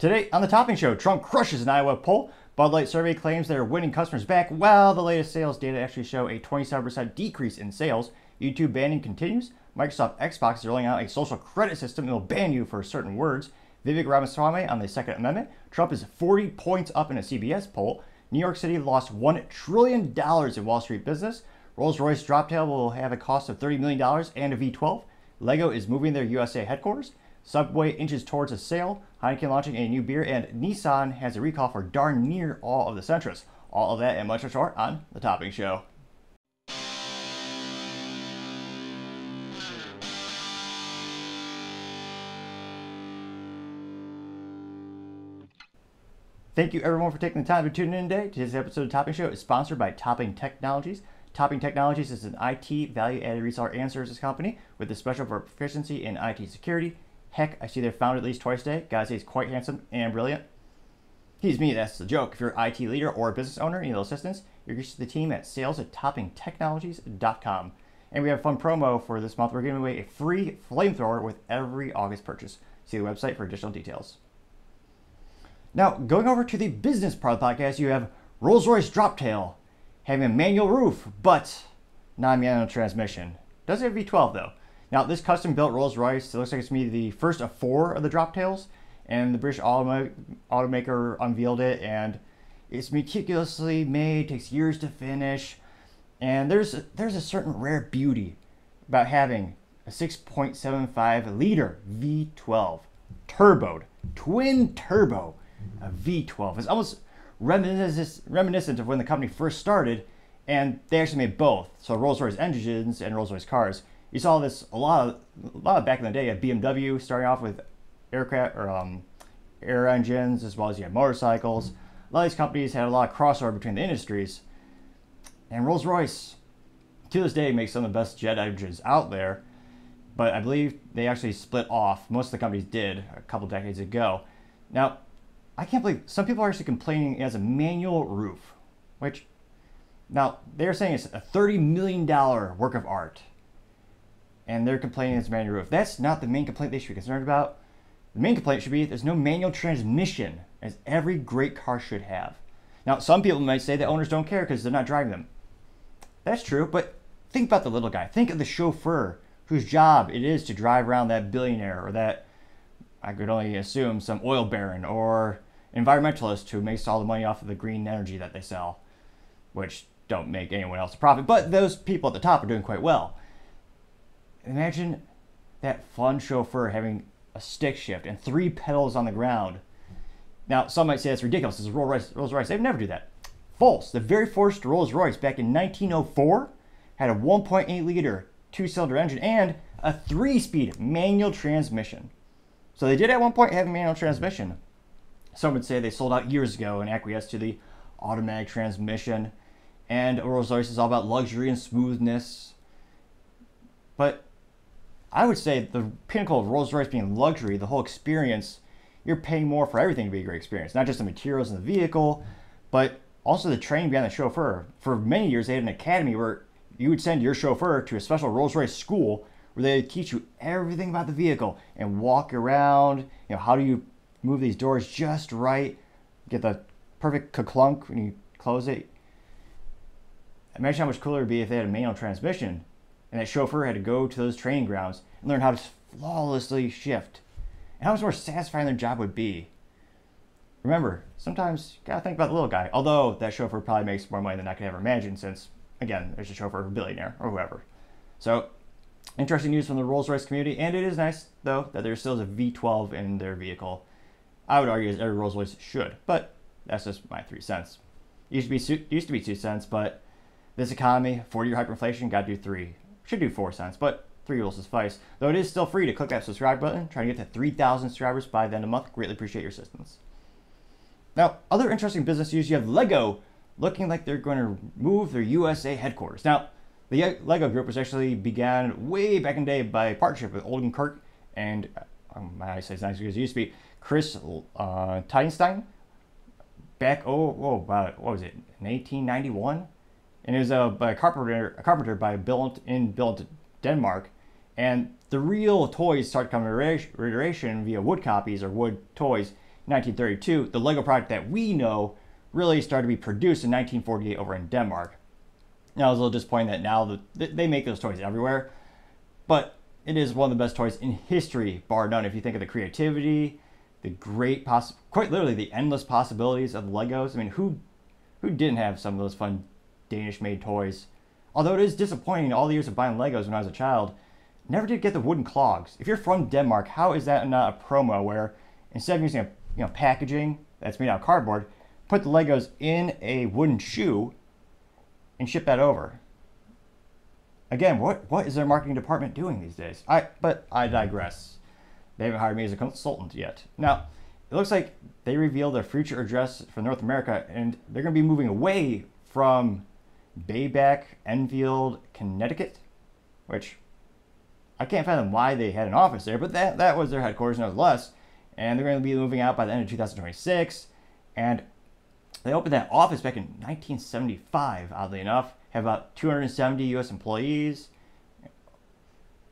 Today on the Topping Show, Trump crushes an Iowa poll. Budlight survey claims they're winning customers back, while the latest sales data actually show a 27% decrease in sales. YouTube banning continues. Microsoft Xbox is rolling out a social credit system that will ban you for certain words. Vivek Ramaswamy on the Second Amendment. Trump is 40 points up in a CBS poll. New York City lost $1 trillion in Wall Street business. Royce Droptail will have a cost of $30 million and a V12. Lego is moving their USA headquarters. Subway inches towards a sale. Heineken launching a new beer, and Nissan has a recall for darn near all of the Sentras. All of that and much more on The Topping Show. Thank you everyone for taking the time to tune in today. Today's episode of Topping Show is sponsored by Topping Technologies. Topping Technologies is an IT value-added reseller and services company with a special for proficiency in IT security. Heck, I see their founder at least twice a day. Guys, he's quite handsome and brilliant. He's me, that's the joke. If you're an IT leader or a business owner, need a little assistance, you're reaching the team at sales@toppingtechnologies.com. And we have a fun promo for this month. We're giving away a free flamethrower with every August purchase. See the website for additional details. Now, going over to the business part of the podcast, you have Royce Droptail having a manual roof, but not a manual transmission. Does have V12 though. Now, this custom-built Rolls-Royce, it looks like it's going to be the first of 4 of the Droptails, and the British automaker unveiled it, and it's meticulously made, takes years to finish, and there's a certain rare beauty about having a 6.75 liter V12 turboed, twin turbo, a V12. It's almost reminiscent of when the company first started, and they actually made both. So Rolls-Royce engines and Rolls-Royce cars. You saw this a lot of back in the day at BMW, starting off with aircraft or air engines, as well as you had motorcycles. A lot of these companies had a lot of crossover between the industries, and Rolls-Royce to this day makes some of the best jet engines out there. But I believe they actually split off. Most of the companies did a couple decades ago. Now, I can't believe some people are actually complaining it has a manual roof, which now they're saying it's a $30 million work of art. And they're complaining it's a manual roof. That's not the main complaint they should be concerned about. The main complaint should be there's no manual transmission, as every great car should have. Now, some people might say that owners don't care because they're not driving them. That's true, but think about the little guy. Think of the chauffeur whose job it is to drive around that billionaire, or that, I could only assume, some oil baron or environmentalist who makes all the money off of the green energy that they sell, which don't make anyone else a profit, but those people at the top are doing quite well. Imagine that fun chauffeur having a stick shift and 3 pedals on the ground. Now, some might say that's ridiculous. It's Rolls-Royce. They'd never do that. False. The very first Rolls-Royce back in 1904 had a 1.8 liter 2-cylinder engine and a 3-speed manual transmission. So they did at one point have a manual transmission. Some would say they sold out years ago and acquiesced to the automatic transmission. And Rolls-Royce is all about luxury and smoothness. But I would say the pinnacle of Rolls-Royce being luxury, the whole experience, you're paying more for everything to be a great experience. Not just the materials in the vehicle, but also the training behind the chauffeur. For many years, they had an academy where you would send your chauffeur to a special Rolls-Royce school where they teach you everything about the vehicle and walk around. You know, how do you move these doors just right, get the perfect ka-clunk when you close it. Imagine how much cooler it would be if they had a manual transmission and that chauffeur had to go to those training grounds and learn how to flawlessly shift, and how much more satisfying their job would be. Remember, sometimes you gotta think about the little guy, although that chauffeur probably makes more money than I could ever imagine, since, again, there's a chauffeur, a billionaire, or whoever. So, interesting news from the Rolls-Royce community, and it is nice, though, that there still is a V12 in their vehicle. I would argue that every Rolls-Royce should, but that's just my 3 cents. Used to be 2 cents, but this economy, 40-year hyperinflation, gotta do 3. Should do 4 cents, but 3 will suffice. Though it is still free to click that subscribe button. Trying to get to 3,000 subscribers by the end of the month. Greatly appreciate your assistance. Now, other interesting business news. You have Lego looking like they're going to move their USA headquarters. Now, the Lego group was actually began way back in the day by partnership with Olden Kirk and, I say it's not as good as it used to be, Chris Teinstein. Back, what was it, in 1891? And it was a carpenter built in Denmark, and the real toys started coming to iteration via wood copies or wood toys 1932, the Lego product that we know really started to be produced in 1948 over in Denmark. Now, I was a little disappointed that now they make those toys everywhere, but it is one of the best toys in history, bar none. If you think of the creativity, the great quite literally the endless possibilities of Legos. I mean, who didn't have some of those fun Danish-made toys? Although it is disappointing, all the years of buying Legos when I was a child, never did get the wooden clogs. If you're from Denmark, how is that not a promo where instead of using packaging that's made out of cardboard, put the Legos in a wooden shoe and ship that over? Again, what is their marketing department doing these days? But I digress. They haven't hired me as a consultant yet. Now, it looks like they revealed their future address for North America, and they're going to be moving away from Bayback, Enfield, Connecticut, which I can't fathom why they had an office there, but that was their headquarters nevertheless. And they're going to be moving out by the end of 2026. And they opened that office back in 1975, oddly enough. Have about 270 U.S. employees.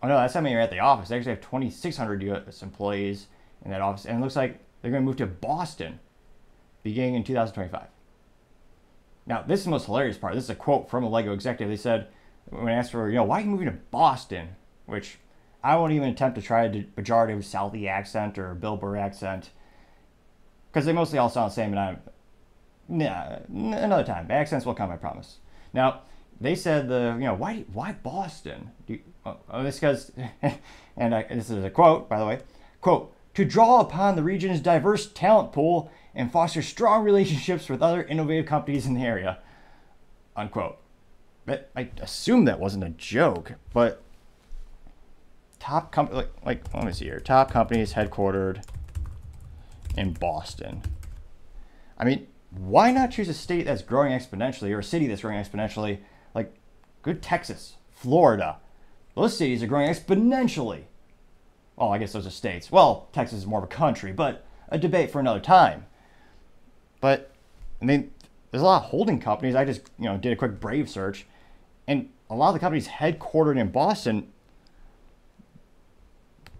Oh no, that's how many are at the office. They actually have 2,600 U.S. employees in that office. And it looks like they're going to move to Boston beginning in 2025. Now, this is the most hilarious part. This is a quote from a Lego executive. They said, when asked for, why are you moving to Boston? Which I won't even attempt to try a pejorative Southie accent or Bill Burr accent, because they mostly all sound the same, and another time. Accents will come, I promise. Now, they said why Boston? This because, and this is a quote, by the way, quote, to draw upon the region's diverse talent pool and foster strong relationships with other innovative companies in the area, unquote. But I assume that wasn't a joke, but top company, let me see here. Top companies headquartered in Boston. I mean, why not choose a state that's growing exponentially or a city that's growing exponentially? Like, good Texas, Florida. Those cities are growing exponentially. Well, I guess those are states. Well, Texas is more of a country, but a debate for another time. But, I mean, there's a lot of holding companies. I just, did a quick Brave search, and a lot of the companies headquartered in Boston,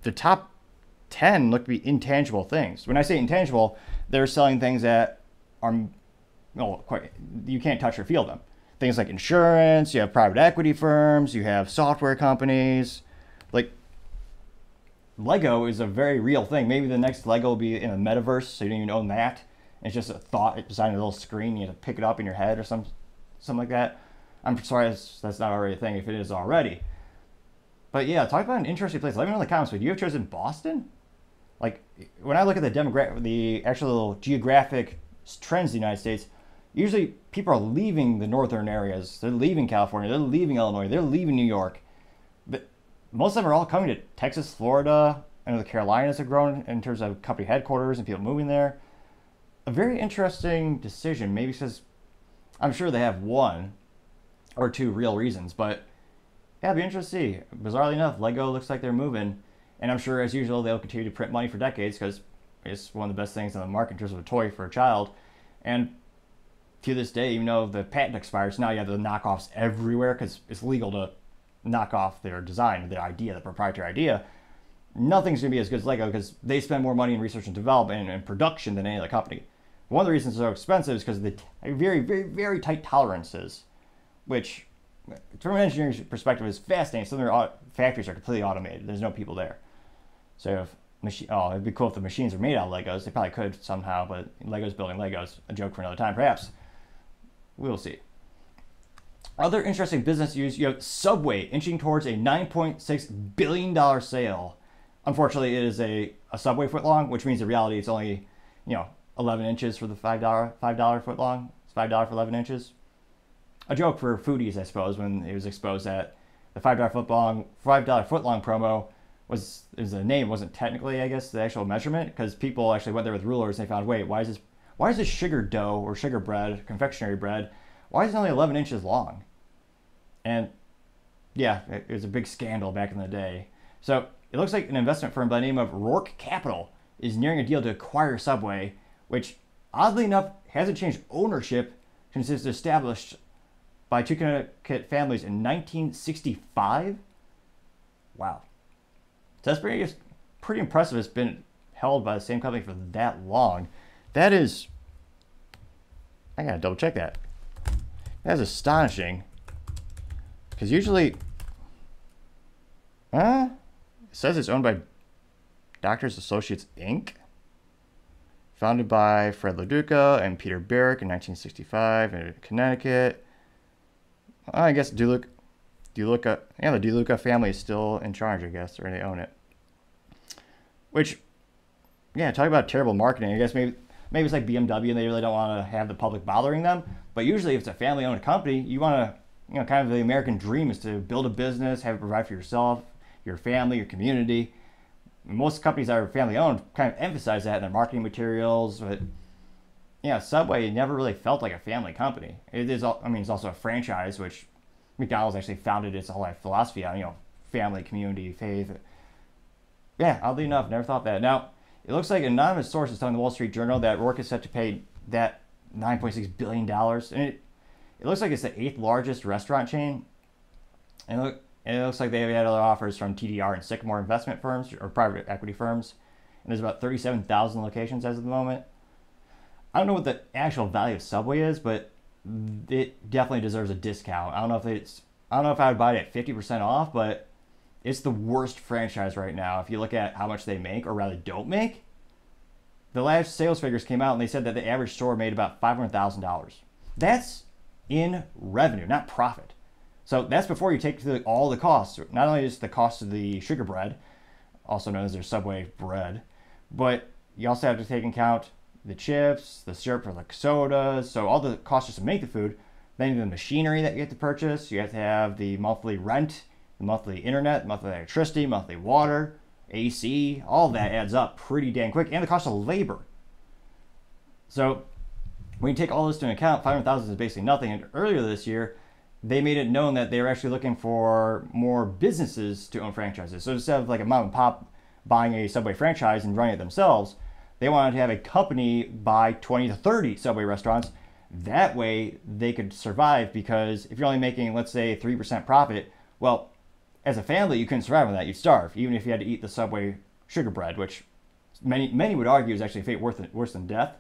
the top 10 look to be intangible things. When I say intangible, they're selling things that are, you can't touch or feel them. Things like insurance, you have private equity firms, you have software companies. Like, Lego is a very real thing. Maybe the next Lego will be in a metaverse, so you don't even own that. It's just a thought beside a little screen. You have to pick it up in your head or something like that. I'm sorry that's not already a thing if it is already. But yeah, talk about an interesting place. Let me know in the comments. Would you have chosen Boston? Like, when I look at the actual geographic trends in the United States, usually people are leaving the northern areas. They're leaving California. They're leaving Illinois. They're leaving New York. But most of them are all coming to Texas, Florida. I know the Carolinas have grown in terms of company headquarters and people moving there. A very interesting decision. Maybe because I'm sure they have one or two real reasons, but yeah, it'd be interesting to see. Bizarrely enough, Lego looks like they're moving, and I'm sure, as usual, they'll continue to print money for decades because it's one of the best things on the market in terms of a toy for a child. And to this day, even though the patent expires, now you have the knockoffs everywhere because it's legal to knock off their design, their idea, the proprietary idea. Nothing's going to be as good as Lego because they spend more money in research and development and production than any other company. One of the reasons they're so expensive is because of the very, very, very tight tolerances, which, from an engineering perspective, is fascinating. Some of their factories are completely automated. There's no people there. So it'd be cool if the machines were made out of Legos. They probably could somehow, but Legos building Legos. A joke for another time, perhaps. We'll see. Other interesting business news, you have Subway inching towards a $9.6 billion sale. Unfortunately, it is a Subway foot long, which means in reality it's only, 11 inches for the $5 foot long. It's $5 for 11 inches. A joke for foodies, I suppose, when it was exposed that the $5 foot long promo was the name, wasn't technically, I guess, the actual measurement, because people actually went there with rulers and they found, wait, why is this sugar dough or sugar bread, confectionery bread, why is it only 11 inches long? And yeah, it was a big scandal back in the day. So it looks like an investment firm by the name of Rourke Capital is nearing a deal to acquire Subway, which oddly enough hasn't changed ownership since it was established by two Connecticut families in 1965. Wow. So that's pretty impressive. It's been held by the same company for that long. That is, I gotta double check that. That's astonishing. Because usually, it says it's owned by Doctors Associates, Inc. Founded by Fred LaDuca and Peter Barrick in 1965 in Connecticut. I guess the DeLuca family is still in charge, I guess, or they own it. Which, yeah, talk about terrible marketing. I guess maybe it's like BMW and they really don't want to have the public bothering them. But usually if it's a family-owned company, you want to, kind of the American dream is to build a business, have it provide for yourself, your family, your community. Most companies that are family-owned kind of emphasize that in their marketing materials, but Subway never really felt like a family company. It's also a franchise, which McDonald's actually founded its whole life philosophy on, family, community, faith. Yeah, oddly enough, never thought that. Now, it looks like an anonymous source is telling the Wall Street Journal that Rourke is set to pay that $9.6 billion. And it looks like it's the 8th largest restaurant chain. And it looks like they've had other offers from TDR and Sycamore investment firms or private equity firms. And there's about 37,000 locations as of the moment. I don't know what the actual value of Subway is, but it definitely deserves a discount. I don't know if I would buy it at 50% off, but it's the worst franchise right now. If you look at how much they make, or rather don't make, the last sales figures came out and they said that the average store made about $500,000. That's in revenue, not profit. So that's before you take all the costs. Not only just the cost of the sugar bread, also known as their Subway bread, but you also have to take into account the chips, the syrup for the sodas, so all the costs just to make the food. Then the machinery that you have to purchase. You have to have the monthly rent, the monthly internet, monthly electricity, monthly water, AC. All that adds up pretty dang quick, and the cost of labor. So when you take all this into account, $500,000 is basically nothing. And earlier this year, they made it known that they were actually looking for more businesses to own franchises. So instead of like a mom and pop buying a Subway franchise and running it themselves, they wanted to have a company buy 20 to 30 Subway restaurants. That way they could survive, because if you're only making, let's say, 3% profit, well, as a family, you couldn't survive on that. You'd starve, even if you had to eat the Subway sugar bread, which many would argue is actually a fate worse than death.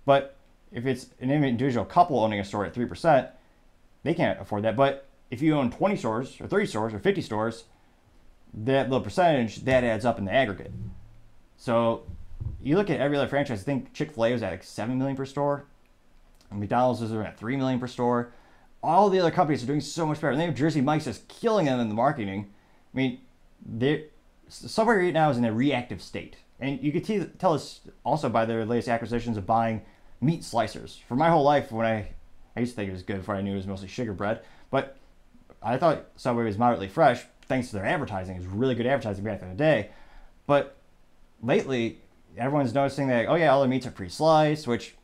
But if it's an individual couple owning a store at 3%, they can't afford that. But if you own 20 stores or 30 stores or 50 stores, that little percentage, that adds up in the aggregate. So you look at every other franchise. I think Chick-fil-A was at like $7 million per store. And McDonald's was at $3 million per store. All the other companies are doing so much better. And they have Jersey Mike's just killing them in the marketing. I mean, Subway right now is in a reactive state. And you could tell us also by their latest acquisitions of buying meat slicers. For my whole life, when I used to think it was good before I knew it was mostly sugar bread. But I thought Subway was moderately fresh thanks to their advertising. It was really good advertising back in the day. But lately, everyone's noticing that, oh yeah, all the meats are pre-sliced, which,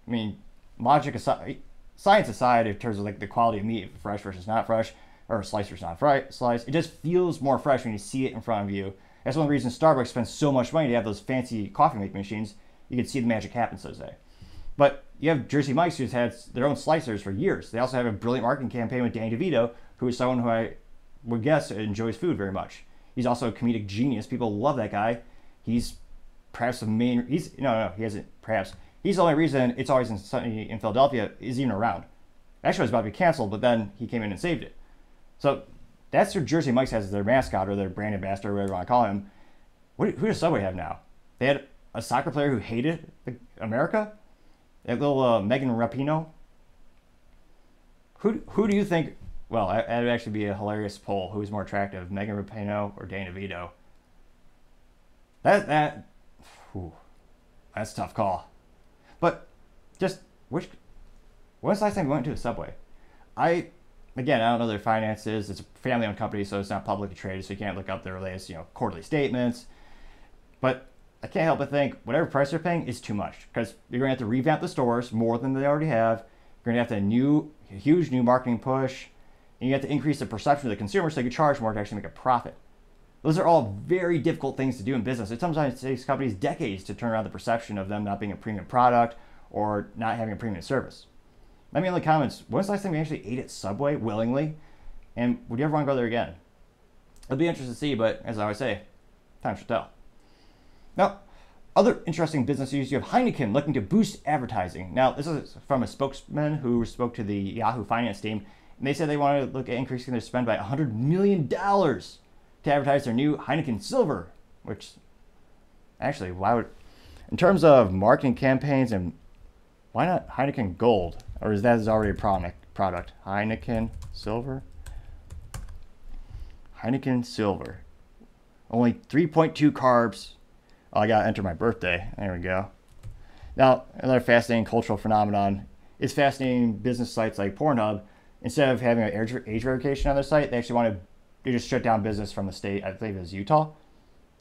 I mean, logic aside, science aside, in terms of like the quality of meat, fresh versus not fresh, or sliced versus not sliced, it just feels more fresh when you see it in front of you. That's one of the reasons Starbucks spends so much money to have those fancy coffee making machines. You can see the magic happen, so to say. But you have Jersey Mike's, who's had their own slicers for years. They also have a brilliant marketing campaign with Danny DeVito, who is someone who I would guess enjoys food very much. He's also a comedic genius. People love that guy. He's perhaps the main. He hasn't. Perhaps he's the only reason It's Always Sunny in Philadelphia is even around. Actually, it was about to be canceled, but then he came in and saved it. So that's who Jersey Mike's has as their mascot or their brand ambassador, or whatever you want to call him. Who does Subway have now? They had a soccer player who hated America. That little Megan Rapinoe. Who do you think? Well, that would actually be a hilarious poll. Who's more attractive, Megan Rapinoe or Danny DeVito? That's a tough call. But just when's the last time you went to a Subway? I don't know their finances. It's a family-owned company, so it's not publicly traded, so you can't look up their latest, quarterly statements. But I can't help but think whatever price they're paying is too much, because you're going to have to revamp the stores more than they already have. You're going to have a huge new marketing push, and you have to increase the perception of the consumer so you can charge more to actually make a profit. Those are all very difficult things to do in business. It sometimes takes companies decades to turn around the perception of them not being a premium product or not having a premium service. Let me know in the comments, when's the last time you actually ate at Subway willingly? And would you ever want to go there again? It'll be interesting to see, but as I always say, time shall tell. Now, Other interesting business news, you have Heineken looking to boost advertising. Now, this is from a spokesman who spoke to the Yahoo finance team, and they said they want to look at increasing their spend by $100 million to advertise their new Heineken Silver, which actually, why would, in terms of marketing campaigns, and why not Heineken Gold? Or is that already a product? Heineken Silver? Heineken Silver. Only 3.2 carbs. Oh, I gotta enter my birthday. There we go. Now, another fascinating cultural phenomenon is fascinating business sites like Pornhub. Instead of having an age verification on their site, they actually they just shut down business from the state. I believe it was Utah.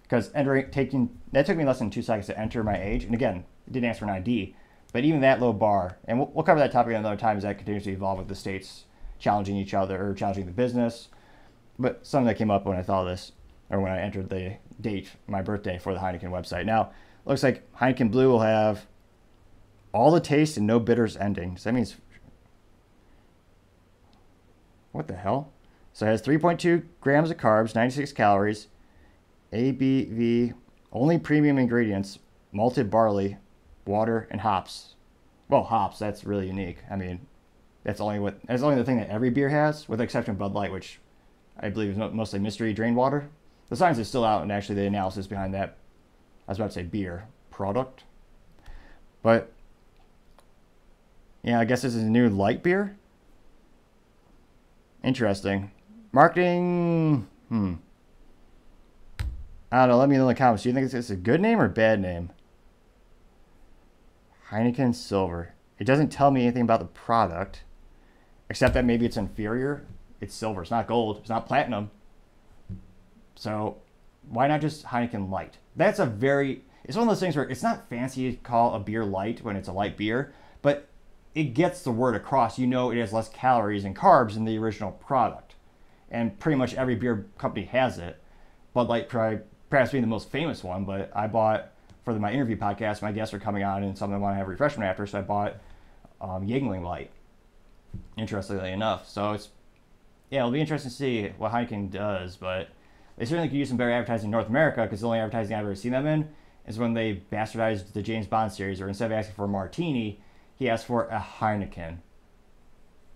Because that took me less than 2 seconds to enter my age. And again, it didn't ask for an ID. But even that low bar, and we'll cover that topic another time as that continues to evolve with the states challenging each other or challenging the business. But something that came up when I saw this, or when I entered the date, my birthday, for the Heineken website. Now, it looks like Heineken Blue will have all the taste and no bitters ending. So that means, what the hell? So it has 3.2 grams of carbs, 96 calories, ABV, only premium ingredients, malted barley, water, and hops. Well, hops, that's really unique. I mean, that's only the thing that every beer has, with the exception of Bud Light, which I believe is mostly mystery drain water. The science is still out, and actually the analysis behind that, I was about to say beer product. But, yeah, I guess this is a new light beer. Interesting. Marketing, I don't know, let me know in the comments. Do you think it's a good name or a bad name? Heineken Silver. It doesn't tell me anything about the product, except that maybe it's inferior. It's silver. It's not gold. It's not platinum. So why not just Heineken Light? It's one of those things where it's not fancy to call a beer light when it's a light beer, but it gets the word across. You know it has less calories and carbs than the original product. And pretty much every beer company has it. Bud Light perhaps being the most famous one, but I bought, for my interview podcast, my guests are coming on and something I want to have refreshment after, so I bought Yuengling Light, interestingly enough. So it'll be interesting to see what Heineken does, but they certainly could use some better advertising in North America, because the only advertising I've ever seen them in is when they bastardized the James Bond series, or instead of asking for a martini, he asked for a Heineken,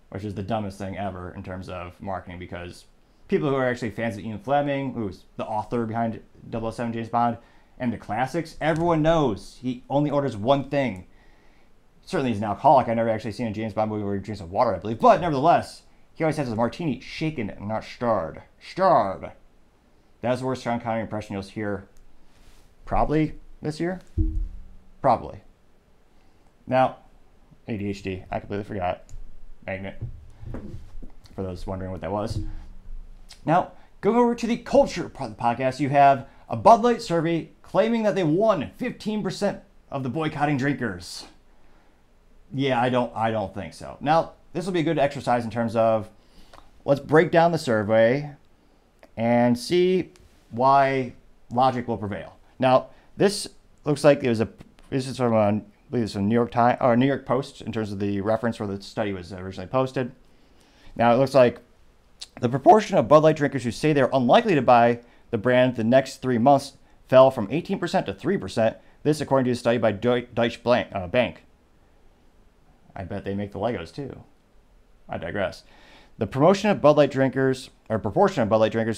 which is the dumbest thing ever in terms of marketing, because people who are actually fans of Ian Fleming, who's the author behind 007 James Bond, and the classics, everyone knows he only orders one thing. Certainly he's an alcoholic. I've never actually seen a James Bond movie where he drinks water, I believe, but nevertheless, he always has his martini shaken, not stirred. Stirred. That's the worst Sean Connery impression you'll hear probably this year. Probably. Now, ADHD. I completely forgot. Magnet. For those wondering what that was. Now, going over to the culture part of the podcast, you have a Bud Light survey claiming that they won 15% of the boycotting drinkers. Yeah, I don't think so. Now, this will be a good exercise in terms of, let's break down the survey and see why logic will prevail. Now, this looks like this is from I believe it's from New York Times or New York Post in terms of the reference where the study was originally posted. Now, it looks like the proportion of Bud Light drinkers who say they're unlikely to buy the brand the next 3 months fell from 18% to 3%. This, according to a study by Deutsche Bank. I bet they make the Legos too. I digress. The proportion of Bud Light drinkers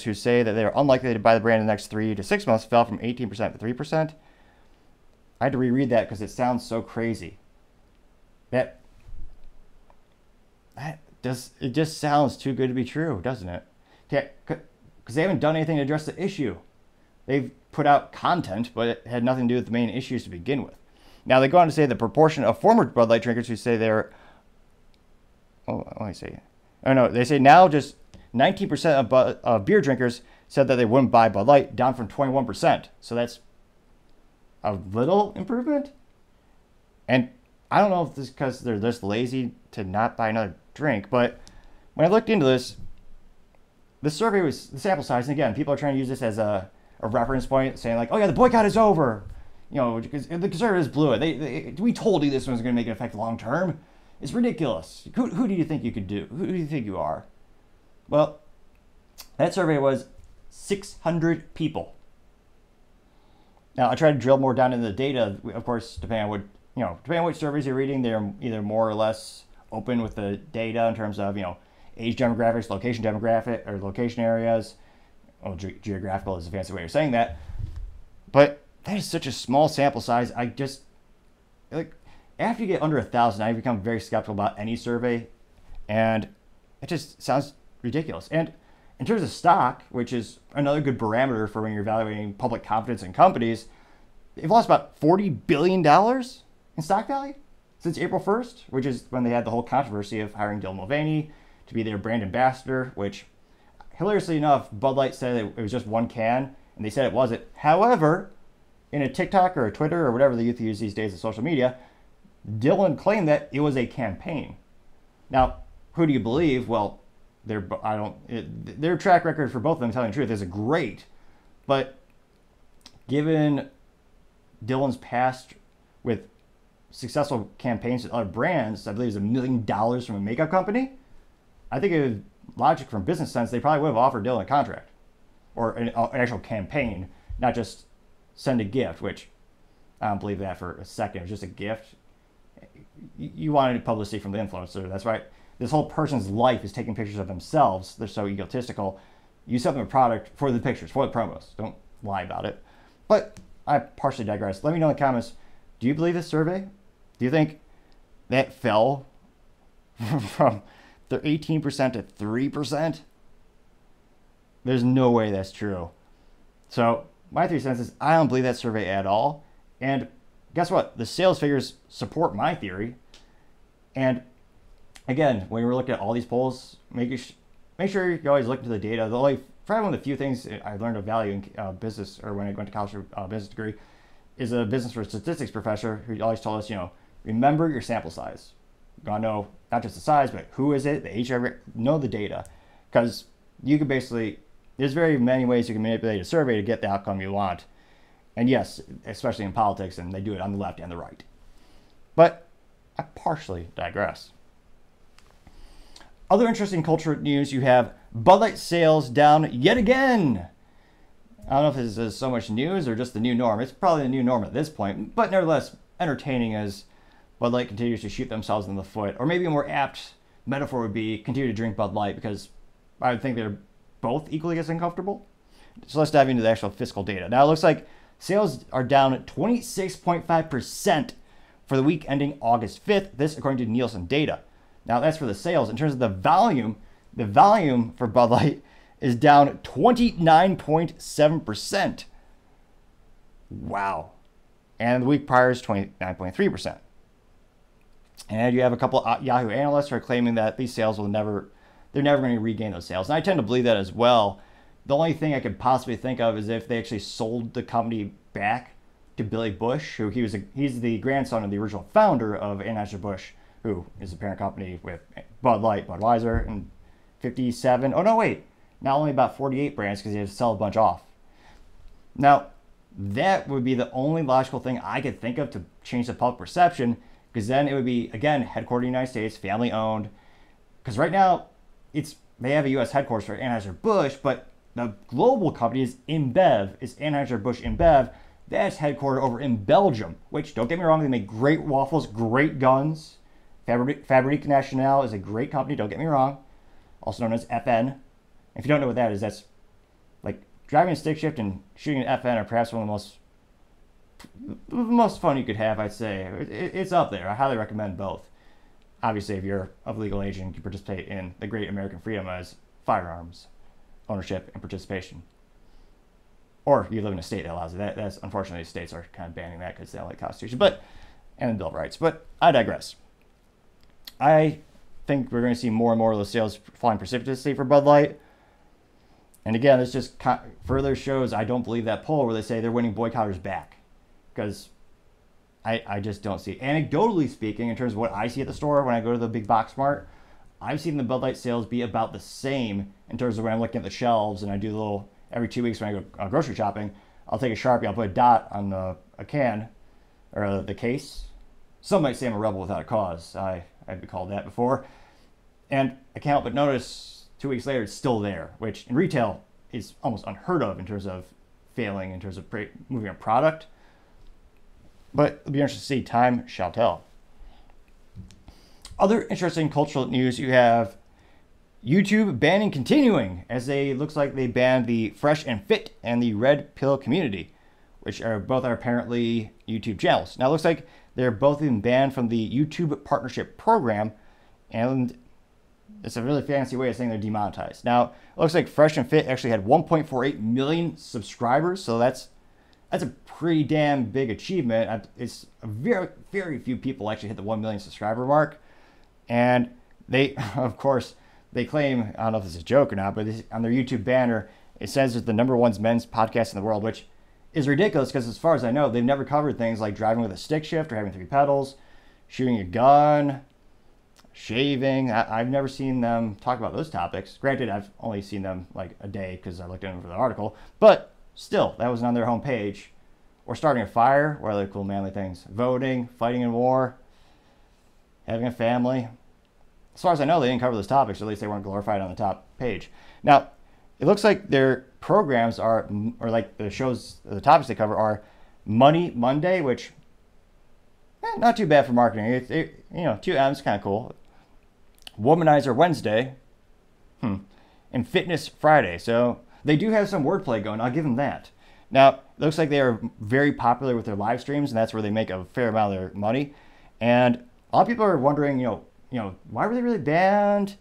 who say that they are unlikely to buy the brand in the next 3 to 6 months fell from 18% to 3%. I had to reread that because it sounds so crazy. It just sounds too good to be true, doesn't it? Because they haven't done anything to address the issue. They've put out content, but it had nothing to do with the main issues to begin with. Now, they go on to say the proportion of former Bud Light drinkers who say they're... they say now just 19% of beer drinkers said that they wouldn't buy Bud Light, down from 21%. So that's a little improvement. And I don't know if this is because they're just lazy to not buy another drink, but when I looked into this, the survey was the sample size, and again, people are trying to use this as a reference point, saying like, oh yeah, the boycott is over. You know, because the conservatives blew it. We told you this one was going to make an effect long term. It's ridiculous. Who do you think you could do? Who do you think you are? Well, that survey was 600 people. Now, I try to drill more down into the data. Of course, depending on what surveys you're reading, they're either more or less open with the data in terms of, age demographics, location demographic, or location areas. Well, geographical is a fancy way of saying that. But that is such a small sample size. I just, after you get under 1,000, I become very skeptical about any survey. And it just sounds ridiculous. And in terms of stock, which is another good parameter for when you're evaluating public confidence in companies, they've lost about $40 billion in stock value since April 1st, which is when they had the whole controversy of hiring Dylan Mulvaney to be their brand ambassador, which, hilariously enough, Bud Light said it was just one can, and they said it wasn't. However, in a TikTok or a Twitter or whatever the youth use these days of social media, Dylan claimed that it was a campaign. Now, who do you believe? Well, their track record for both of them telling the truth is great, but given Dylan's past with successful campaigns with other brands, I believe it's $1 million from a makeup company. I think it was logic from business sense. They probably would have offered Dylan a contract or an actual campaign, not just send a gift, which I don't believe that for a second. It was just a gift. You wanted publicity from the influencer. That's right. This whole person's life is taking pictures of themselves. They're so egotistical. You sell them a product for the pictures, for the promos. Don't lie about it. But I partially digress. Let me know in the comments, do you believe this survey? Do you think that fell from the 18% to 3%? There's no way that's true. So my 3 cents is I don't believe that survey at all. And guess what? The sales figures support my theory. And again, when we're looking at all these polls, make sure you always look into the data. Probably one of the few things I learned of value in business, or when I went to college for a business degree, is a business for statistics professor who always told us, remember your sample size. You gotta know not just the size, but who is it, the age, know the data. Because you can there's very many ways you can manipulate a survey to get the outcome you want. And yes, especially in politics, and they do it on the left and the right. But I partially digress. Other interesting culture news, you have Bud Light sales down yet again. I don't know if this is so much news or just the new norm. It's probably the new norm at this point, but nevertheless entertaining as Bud Light continues to shoot themselves in the foot. Or maybe a more apt metaphor would be continue to drink Bud Light, because I would think they're both equally as uncomfortable. So let's dive into the actual fiscal data. Now it looks like sales are down 26.5% for the week ending August 5th. This according to Nielsen data. Now that's for the sales. In terms of the volume for Bud Light is down 29.7%. Wow. And the week prior is 29.3%. And you have a couple of Yahoo analysts who are claiming that these sales they're never going to regain those sales. And I tend to believe that as well. The only thing I could possibly think of is if they actually sold the company back to Billy Bush, who he's the grandson of the original founder of Anheuser-Busch, who is the parent company with Bud Light, Budweiser, and 57. Oh, no, wait. Not only about 48 brands because he had to sell a bunch off. Now, that would be the only logical thing I could think of to change the public perception, because then it would be, again, headquartered in the United States, family owned. Because right now, they have a U.S. headquarters for Anheuser-Busch, but the global company is InBev, is Anheuser-Busch InBev. That's headquartered over in Belgium, which, don't get me wrong, they make great waffles, great guns. Fabrique Nationale is a great company, don't get me wrong, also known as FN. If you don't know what that is, that's like driving a stick shift and shooting an FN are perhaps one of the most fun you could have, I'd say. It's up there. I highly recommend both. Obviously, if you're of legal age and you can participate in the great American freedom as firearms ownership and participation. Or you live in a state that allows it. That's unfortunately states are kind of banning that because they don't like the Constitution, and the Bill of Rights. But I digress. I think we're going to see more and more of those sales falling precipitously for Bud Light. And again, this just further shows I don't believe that poll where they say they're winning boycotters back. Because I just don't see it. Anecdotally speaking, in terms of what I see at the store when I go to the big box mart, I've seen the Bud Light sales be about the same in terms of when I'm looking at the shelves, and I do a little, every 2 weeks when I go grocery shopping, I'll take a Sharpie, I'll put a dot on a can, or the case. Some might say I'm a rebel without a cause. I've been called that before. And I can't help but notice 2 weeks later it's still there, which in retail is almost unheard of in terms of failing in terms of moving a product. But it'll be interesting to see. Time shall tell. Other interesting cultural news, you have YouTube banning continuing, as looks like they banned the Fresh and Fit and the Red Pill Community, which are both apparently YouTube channels. Now it looks like they're both been banned from the YouTube Partnership Program, and it's a really fancy way of saying they're demonetized. Now it looks like Fresh and Fit actually had 1.48 million subscribers, so that's a pretty damn big achievement. It's very, very few people actually hit the 1 million subscriber mark. And they, of course, they claim, I don't know if this is a joke or not, but on their YouTube banner, it says it's the #1 men's podcast in the world, which is ridiculous because as far as I know, they've never covered things like driving with a stick shift or having 3 pedals, shooting a gun, shaving. I've never seen them talk about those topics. Granted, I've only seen them like a day because I looked in for the article, but still, that wasn't on their homepage. Or starting a fire, what other cool manly things? Voting, fighting in war, having a family. As far as I know, they didn't cover those topics, or at least they weren't glorified on the top page. Now, it looks like their programs are, or like the shows, the topics they cover are Money Monday, which, not too bad for marketing. You know, 2 M's, kind of cool. Womanizer Wednesday, and Fitness Friday. So they do have some wordplay going. I'll give them that. Now, it looks like they are very popular with their live streams, and that's where they make a fair amount of their money. And a lot of people are wondering, you know, why were they really banned?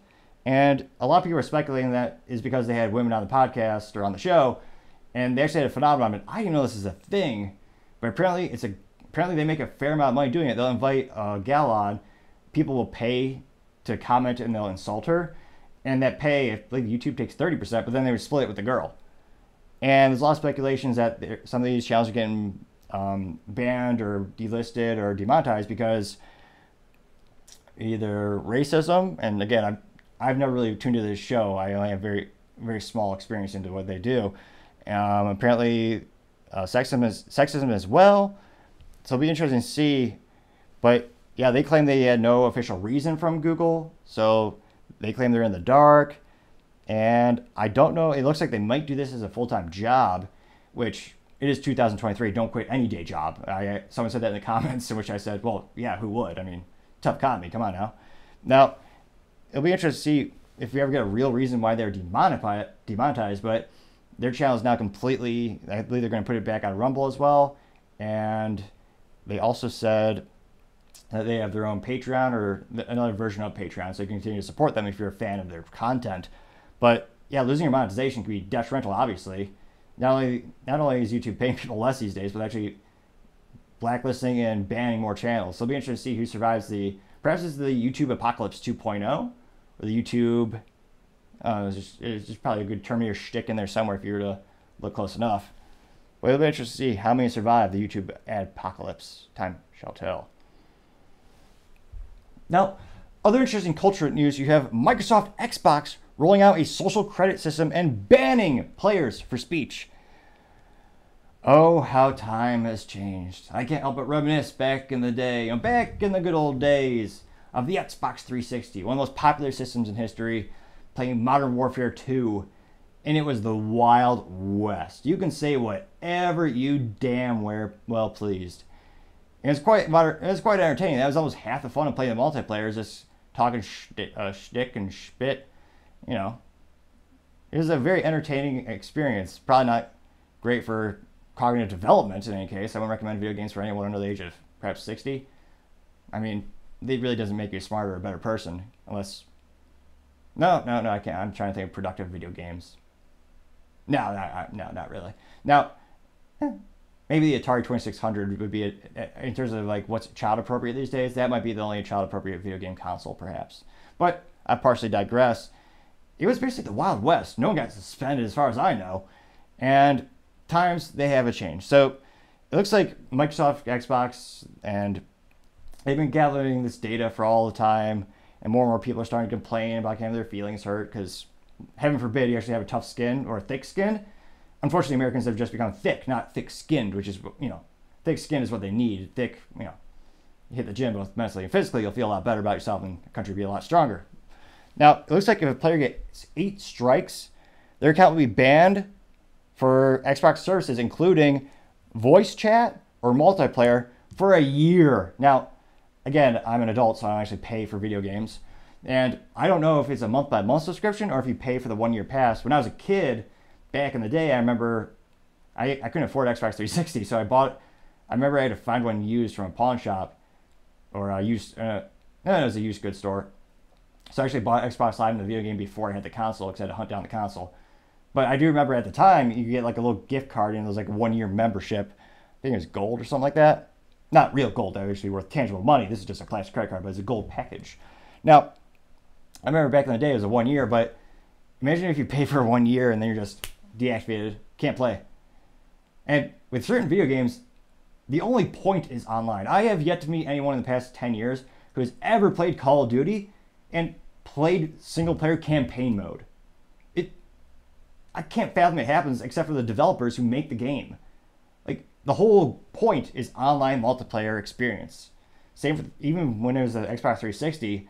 And a lot of people are speculating that is because they had women on the podcast or on the show, and they actually had a phenomenon. And I didn't know this is a thing, but apparently they make a fair amount of money doing it. They'll invite a gal on, people will pay to comment, and they'll insult her, and that pay, I believe YouTube takes 30%, but then they would split it with the girl. And there's a lot of speculations that some of these channels are getting banned or delisted or demonetized because either racism, and again, I've never really tuned into this show. I only have very, very small experience into what they do. Apparently, sexism as well. So it'll be interesting to see. But yeah, they claim they had no official reason from Google. So they claim they're in the dark. And I don't know, it looks like they might do this as a full-time job, which it is 2023. Don't quit any day job. Someone said that in the comments, in which I said, well, yeah, who would? I mean, tough economy, come on now. Now, it'll be interesting to see if we ever get a real reason why they're demonetized, but their channel is now completely, I believe they're going to put it back on Rumble as well. And they also said that they have their own Patreon, or another version of Patreon, so you can continue to support them if you're a fan of their content. But yeah, losing your monetization can be detrimental, obviously. Not only is YouTube paying people less these days, but actually blacklisting and banning more channels. So it'll be interesting to see who survives perhaps it's the YouTube Apocalypse 2.0, or the YouTube, it's just probably a good Terminator shtick in there somewhere if you were to look close enough. But it'll be interesting to see how many survive the YouTube apocalypse. Time shall tell. Now, other interesting culture news, you have Microsoft Xbox rolling out a social credit system and banning players for speech. Oh, how time has changed. I can't help but reminisce back in the day, back in the good old days of the Xbox 360, one of the most popular systems in history, playing Modern Warfare 2, and it was the Wild West. You can say whatever you damn well pleased. And it's quite entertaining. That was almost half the fun of playing the multiplayer, just talking shtick and spit. You know, it was a very entertaining experience. Probably not great for cognitive development in any case. I wouldn't recommend video games for anyone under the age of perhaps 60. I mean, it really doesn't make you a smarter or a better person unless... No, I can't. I'm trying to think of productive video games. No, not really. Now, maybe the Atari 2600 would be, in terms of like what's child appropriate these days, that might be the only child appropriate video game console perhaps. But I partially digress. It was basically the Wild West. No one got suspended as far as I know. And times, they have changed. So it looks like Microsoft, Xbox, and they've been gathering this data for all the time. And more people are starting to complain about having their feelings hurt because, heaven forbid, you actually have a tough skin or a thick skin. Unfortunately, Americans have just become thick, not thick-skinned, which is, thick skin is what they need. Thick, you hit the gym both mentally and physically, you'll feel a lot better about yourself and the country will be a lot stronger. Now, it looks like if a player gets 8 strikes, their account will be banned for Xbox services, including voice chat or multiplayer, for a year. Now, again, I'm an adult, so I don't actually pay for video games. And I don't know if it's a month-by-month subscription or if you pay for the one-year pass. When I was a kid, back in the day, I remember I couldn't afford Xbox 360, so I remember I had to find one used from a pawn shop or a used, it was a used goods store. So I actually bought Xbox Live in the video game before I had the console because I had to hunt down the console. But I do remember at the time, you get like a little gift card and it was like a one-year membership. I think it was gold or something like that. Not real gold, that would actually be worth tangible money. This is just a plastic credit card, but it's a gold package. Now, I remember back in the day it was a 1 year, but imagine if you pay for 1 year and then you're just deactivated, can't play. And with certain video games, the only point is online. I have yet to meet anyone in the past 10 years who has ever played Call of Duty and played single-player campaign mode. I can't fathom it happens except for the developers who make the game. Like, the whole point is online multiplayer experience. Same for, even when it was the Xbox 360,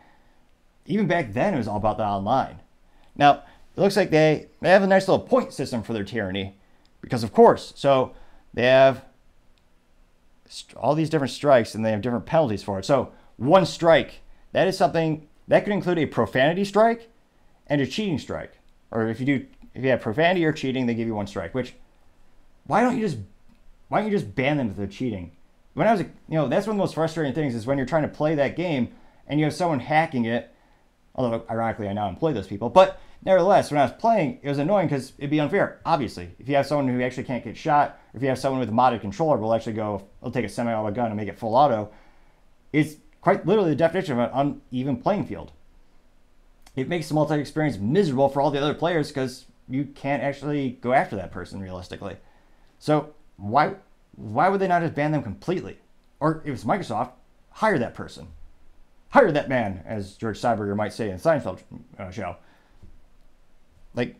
even back then it was all about the online. Now, it looks like they have a nice little point system for their tyranny. Because of course, so they have all these different strikes and they have different penalties for it. So one strike, that is something that could include a profanity strike and a cheating strike. Or if you have profanity or cheating, they give you one strike. Which, why don't you just ban them if they're cheating? When I was, that's one of the most frustrating things is when you're trying to play that game and you have someone hacking it. Although ironically, I now employ those people, but nevertheless, when I was playing, it was annoying because it'd be unfair. Obviously, if you have someone who actually can't get shot, or if you have someone with a modded controller, will take a semi-auto gun and make it full auto. It's quite literally the definition of an uneven playing field. It makes the multiplayer experience miserable for all the other players because you can't actually go after that person realistically. So why would they not just ban them completely? Or if it's Microsoft, hire that person. Hire that man, as George Steinberger might say in the Seinfeld show. Like,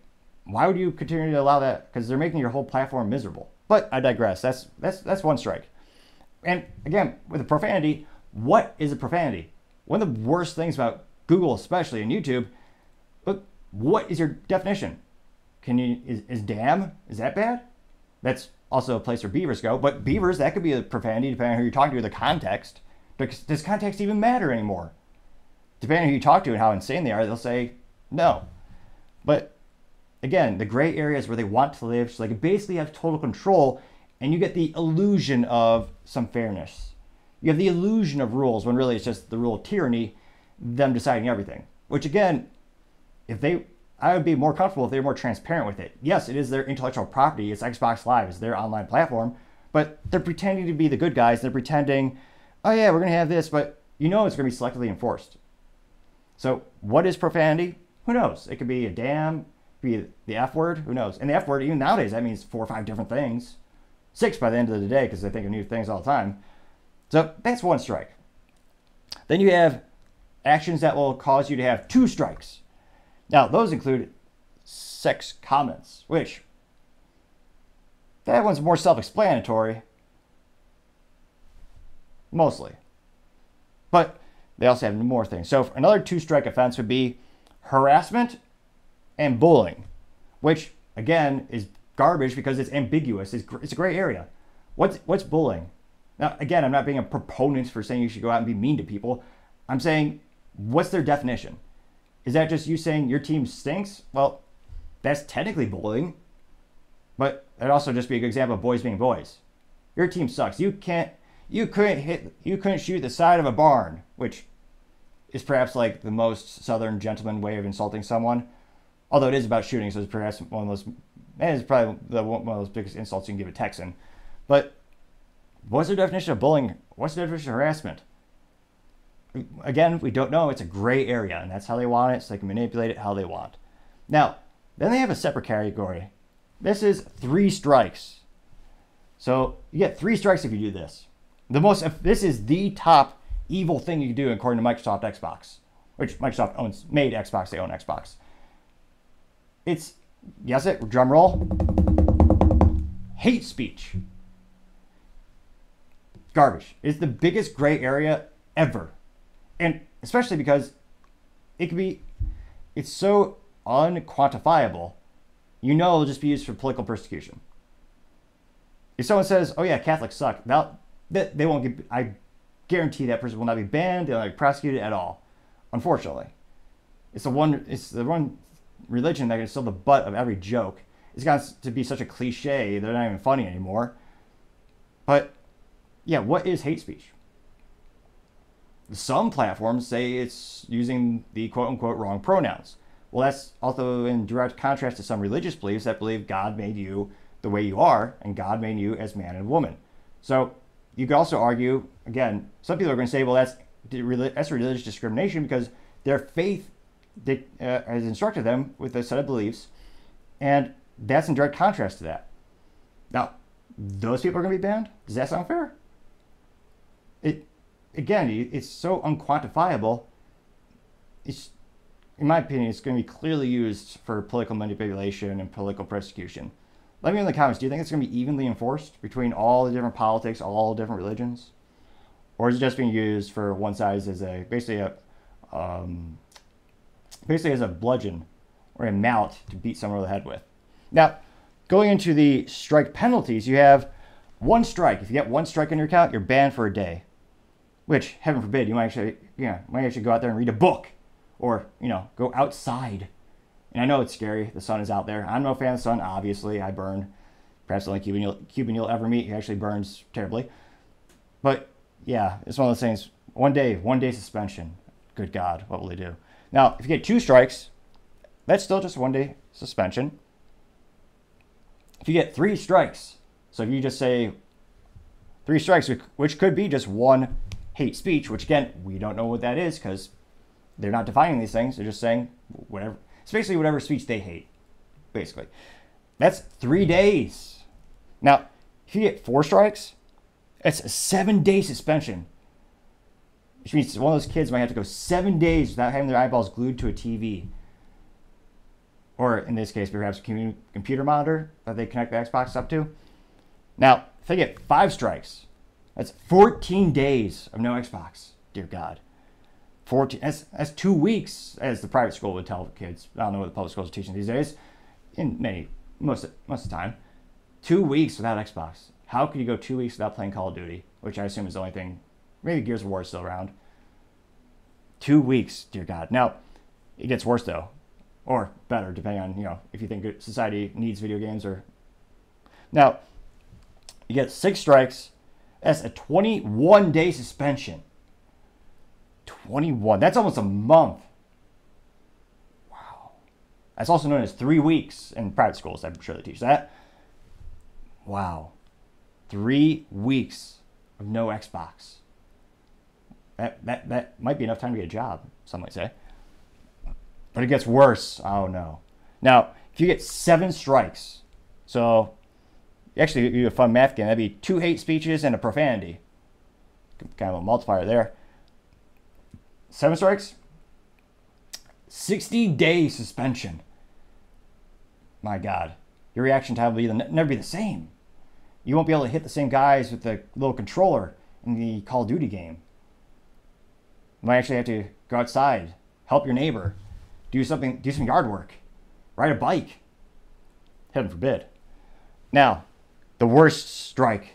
why would you continue to allow that? Because they're making your whole platform miserable. But I digress. That's one strike. And again, with the profanity, what is a profanity? One of the worst things about Google, especially and YouTube, but what is your definition? Is damn, is that bad? That's also a place where beavers go. But beavers, that could be a profanity depending on who you're talking to, the context. Does context even matter anymore? Depending on who you talk to and how insane they are, they'll say no. But again, the gray areas where they want to live, so they can basically have total control, and you get the illusion of some fairness. You have the illusion of rules when really it's just the rule of tyranny, them deciding everything. Which again, I would be more comfortable if they were more transparent with it. Yes, it is their intellectual property. It's Xbox Live. It's their online platform. But they're pretending to be the good guys. They're pretending, oh yeah, we're going to have this, but it's going to be selectively enforced. So what is profanity? Who knows? It could be a damn, be the F word, who knows? And the F word, even nowadays, that means 4 or 5 different things. 6 by the end of the day, because they think of new things all the time. So that's one strike. Then you have actions that will cause you to have 2 strikes. Now, those include sex comments, which that one's more self-explanatory. Mostly. But they also have more things. So another 2-strike offense would be harassment and bullying, which again is garbage because it's ambiguous. It's a gray area. What's bullying? Now, again, I'm not being a proponent for saying you should go out and be mean to people. I'm saying, what's their definition? Is that just you saying your team stinks? Well, that's technically bullying. But that'd also just be a good example of boys being boys. Your team sucks. You couldn't shoot the side of a barn, which is perhaps like the most Southern gentleman way of insulting someone. Although it is about shooting, so it's perhaps one of those, and it's probably one of those biggest insults you can give a Texan. But what's the definition of bullying? What's the definition of harassment? Again, we don't know. It's a gray area, and that's how they want it, so they can manipulate it how they want. Now, then they have a separate category. This is 3 strikes. So you get 3 strikes if you do this. This is the top evil thing you can do according to Microsoft Xbox, which Microsoft made Xbox. They own Xbox. It's, guess it, drum roll, hate speech. Garbage. It's the biggest gray area ever. And especially because it's so unquantifiable you know it'll just be used for political persecution. If someone says, "Oh yeah, Catholics suck," they won't get. I guarantee that person will not be banned. They'll not be prosecuted at all. Unfortunately, it's the one religion that is still the butt of every joke. It's got to be such a cliche; they're not even funny anymore. But yeah, what is hate speech? Some platforms say it's using the quote-unquote wrong pronouns. Well, that's also in direct contrast to some religious beliefs that believe God made you the way you are, and God made you as man and woman. So you could also argue, again, some people are going to say, well, that's religious discrimination because their faith has instructed them with a set of beliefs, and that's in direct contrast to that. Now, those people are going to be banned? Does that sound fair? Again, it's so unquantifiable. It's, in my opinion, it's going to be clearly used for political manipulation and political persecution. Let me know in the comments, do you think it's going to be evenly enforced between all the different politics, all different religions? Or is it just being used for one side as basically as a bludgeon or a mallet to beat someone over the head with? Now, going into the strike penalties, you have one strike. If you get one strike on your account, you're banned for a day. Which, heaven forbid, you might actually go out there and read a book, or go outside. And I know it's scary. The sun is out there. I'm no fan of the sun. Obviously, I burn. Perhaps the only Cuban you'll ever meet. He actually burns terribly. But yeah, it's one of those things. One day suspension. Good God, what will they do? Now, if you get 2 strikes, that's still just 1 day suspension. If you get 3 strikes, so if you just say 3 strikes, which could be just one hate speech, which again, we don't know what that is because they're not defining these things. They're just saying whatever. It's basically whatever speech they hate, basically. That's 3 days. Now, if you get 4 strikes, it's a 7-day suspension. Which means one of those kids might have to go 7 days without having their eyeballs glued to a TV. Or in this case, perhaps a computer monitor that they connect the Xbox up to. Now, if they get 5 strikes, that's 14 days of no Xbox. Dear God. 14. That's 2 weeks, as the private school would tell the kids. I don't know what the public schools are teaching these days. Most of the time. 2 weeks without Xbox. How could you go 2 weeks without playing Call of Duty? Which I assume is the only thing. Maybe Gears of War is still around. 2 weeks, dear God. Now, it gets worse though. Or better, depending on, if you think society needs video games or... Now, you get 6 strikes. That's a 21-day suspension. 21. That's almost a month. Wow. That's also known as 3 weeks in private schools. I'm sure they teach that. Wow. 3 weeks of no Xbox. That might be enough time to get a job, some might say. But it gets worse. Oh, no. Now, if you get 7 strikes, so... Actually, it'd be a fun math game. That'd be 2 hate speeches and a profanity. Kind of a multiplier there. 7 strikes. 60-day suspension. My God. Your reaction time will never be the same. You won't be able to hit the same guys with the little controller in the Call of Duty game. You might actually have to go outside, help your neighbor, do some yard work, ride a bike. Heaven forbid. Now, the worst strike,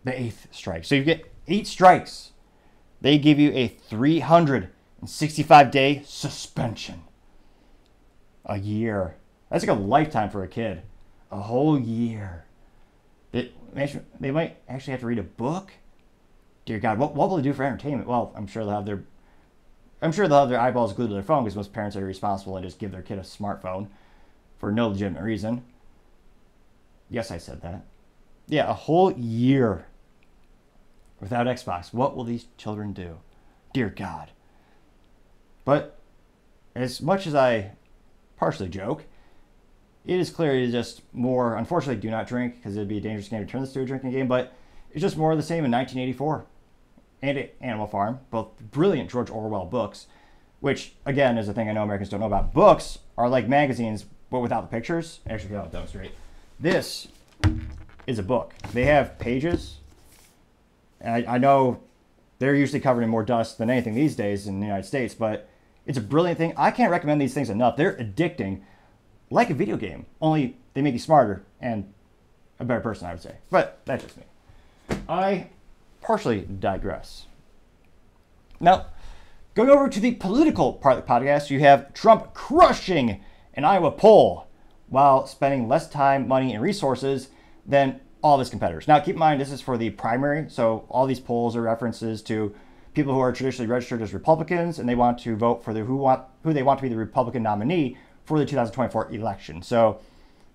the 8th strike. So you get 8 strikes. They give you a 365-day suspension. A year. That's like a lifetime for a kid. A whole year. They might actually have to read a book. Dear God, what will they do for entertainment? Well, I'm sure they'll have their eyeballs glued to their phone because most parents are irresponsible and just give their kid a smartphone for no legitimate reason. Yes, I said that. Yeah, a whole year without Xbox. What will these children do? Dear God. But as much as I partially joke, it is clear it is just more, unfortunately, do not drink because it would be a dangerous game to turn this to a drinking game, but it's just more of the same in 1984 and Animal Farm, both brilliant George Orwell books, which, again, is a thing I know Americans don't know about. Books are like magazines, but without the pictures. Actually, I'll demonstrate. This is a book. They have pages. And I know they're usually covered in more dust than anything these days in the United States, but it's a brilliant thing. I can't recommend these things enough. They're addicting. like a video game, only they make you smarter and a better person, I would say. But that's just me. I partially digress. Now, going over to the political part of the podcast, you have Trump crushing an Iowa poll while spending less time, money, and resources than all of his competitors. Now, keep in mind, this is for the primary, so all these polls are references to people who are traditionally registered as Republicans, and they want to vote for who they want to be the Republican nominee for the 2024 election. So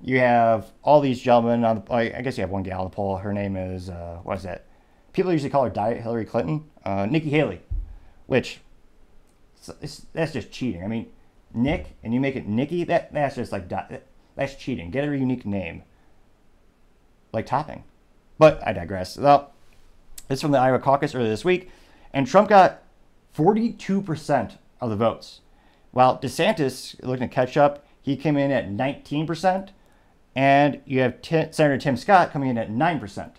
you have all these gentlemen on the, I guess you have one gal on the poll. Her name is, what is that? People usually call her Diet Hillary Clinton. Nikki Haley, which, that's just cheating. I mean, Nick, and you make it Nikki, that's just like, that's cheating. Get a unique name. Like topping. But I digress. Well, this is from the Iowa caucus earlier this week, and Trump got 42% of the votes. While DeSantis, looking to catch up, he came in at 19%, and you have Senator Tim Scott coming in at 9%,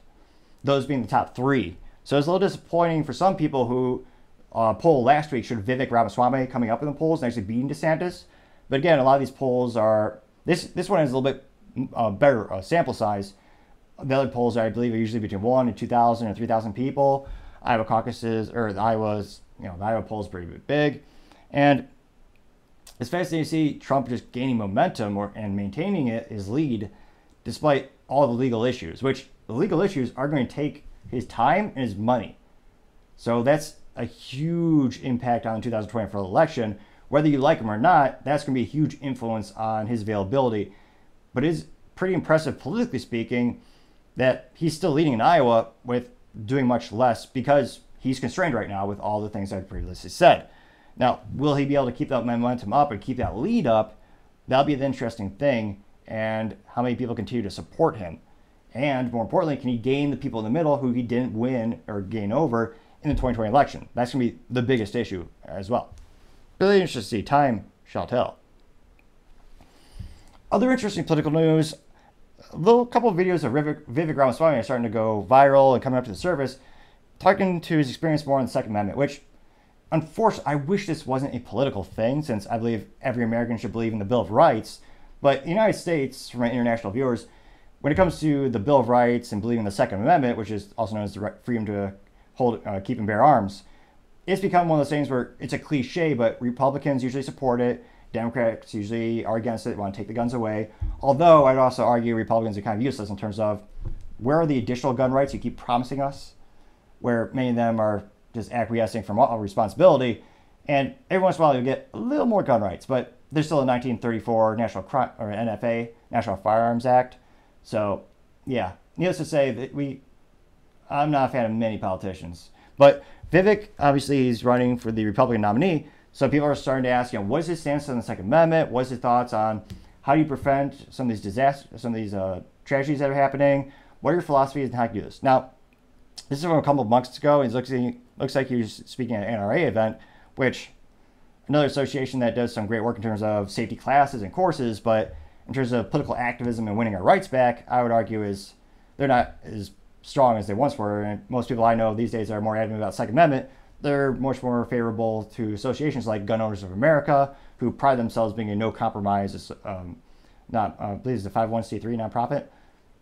those being the top three. So it's a little disappointing for some people who polled last week showed Vivek Ramaswamy coming up in the polls and actually beating DeSantis. But again, a lot of these polls are, this one has a little bit better sample size. The other polls, I believe, are usually between 1 and 2,000 or 3,000 people. Iowa caucuses, or the Iowa's, the Iowa poll is pretty big. And it's fascinating to see Trump just gaining momentum and maintaining his lead despite all the legal issues, which the legal issues are going to take his time and his money. So that's a huge impact on the 2024 election. Whether you like him or not, that's going to be a huge influence on his availability. But it is pretty impressive, politically speaking, that he's still leading in Iowa with doing much less because he's constrained right now with all the things I've previously said. Now, will he be able to keep that momentum up and keep that lead up? That'll be the interesting thing, and how many people continue to support him. And more importantly, can he gain the people in the middle who he didn't win or gain over in the 2020 election? That's going to be the biggest issue as well. Really interesting to see. Time shall tell. Other interesting political news, a couple of videos of Vivek Ramaswamy are starting to go viral and coming up to the surface, talking to his experience more on the Second Amendment, which, unfortunately, I wish this wasn't a political thing, since I believe every American should believe in the Bill of Rights. But in the United States, for my international viewers, when it comes to the Bill of Rights and believing in the Second Amendment, which is also known as the freedom to keep and bear arms, it's become one of those things where it's a cliche, but Republicans usually support it. Democrats usually are against it, want to take the guns away. Although I'd also argue Republicans are kind of useless in terms of where are the additional gun rights you keep promising us, where many of them are just acquiescing from all responsibility. And every once in a while you get a little more gun rights, but there's still a 1934 NFA, National Firearms Act. So yeah, needless to say that I'm not a fan of many politicians, but Vivek, obviously he's running for the Republican nominee. So people are starting to ask, what is his stance on the Second Amendment? What is his thoughts on how do you prevent some of these disasters, some of these tragedies that are happening? What are your philosophies and how can you do this? Now, this is from a couple of months ago. It looks like he was speaking at an NRA event, which another association that does some great work in terms of safety classes and courses, but in terms of political activism and winning our rights back, I would argue they're not as strong as they once were. And most people I know these days are more adamant about Second Amendment. They're much more favorable to associations like Gun Owners of America, who pride themselves being a no compromise, I believe it's a 501c3 nonprofit.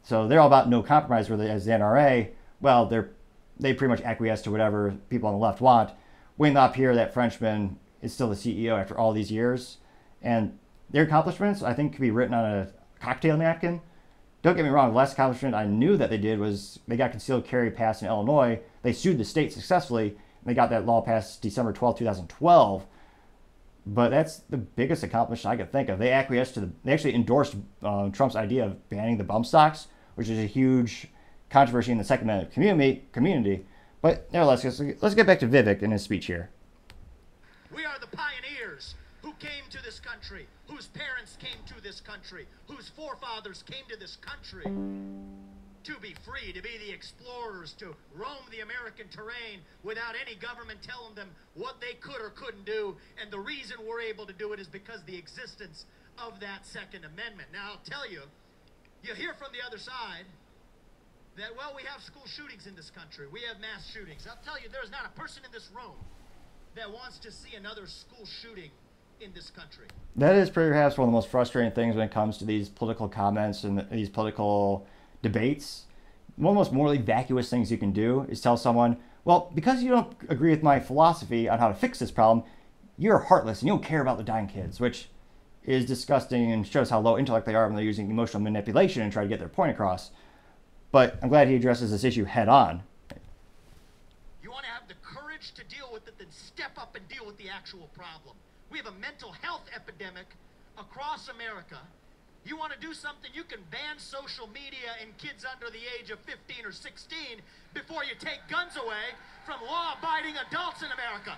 So they're all about no compromise, where as the NRA, well, they pretty much acquiesce to whatever people on the left want. Wayne LaPierre, that Frenchman, is still the CEO after all these years. And their accomplishments, I think, could be written on a cocktail napkin. Don't get me wrong, the last accomplishment I knew that they did was they got concealed carry passed in Illinois. They sued the state successfully, and they got that law passed December 12, 2012. But that's the biggest accomplishment I could think of. They acquiesced they actually endorsed Trump's idea of banning the bump stocks, which is a huge controversy in the Second Amendment community. But nevertheless, let's get back to Vivek and his speech here. We are the pioneers who came to this country, whose parents came to this country, whose forefathers came to this country to be free, to be the explorers, to roam the American terrain without any government telling them what they could or couldn't do. And the reason we're able to do it is because of the existence of that Second Amendment. Now, I'll tell you, you hear from the other side that, well, we have school shootings in this country. We have mass shootings. I'll tell you, there's not a person in this room that wants to see another school shooting in this country. That is perhaps one of the most frustrating things when it comes to these political comments and these political debates. One of the most morally vacuous things you can do is tell someone, well, because you don't agree with my philosophy on how to fix this problem, you're heartless and you don't care about the dying kids, which is disgusting and shows how low intellect they are when they're using emotional manipulation and try to get their point across. But I'm glad he addresses this issue head on. You want to have the courage to deal with it, then step up and deal with the actual problem. We have a mental health epidemic across America. You want to do something, you can ban social media and kids under the age of 15 or 16 before you take guns away from law-abiding adults in America.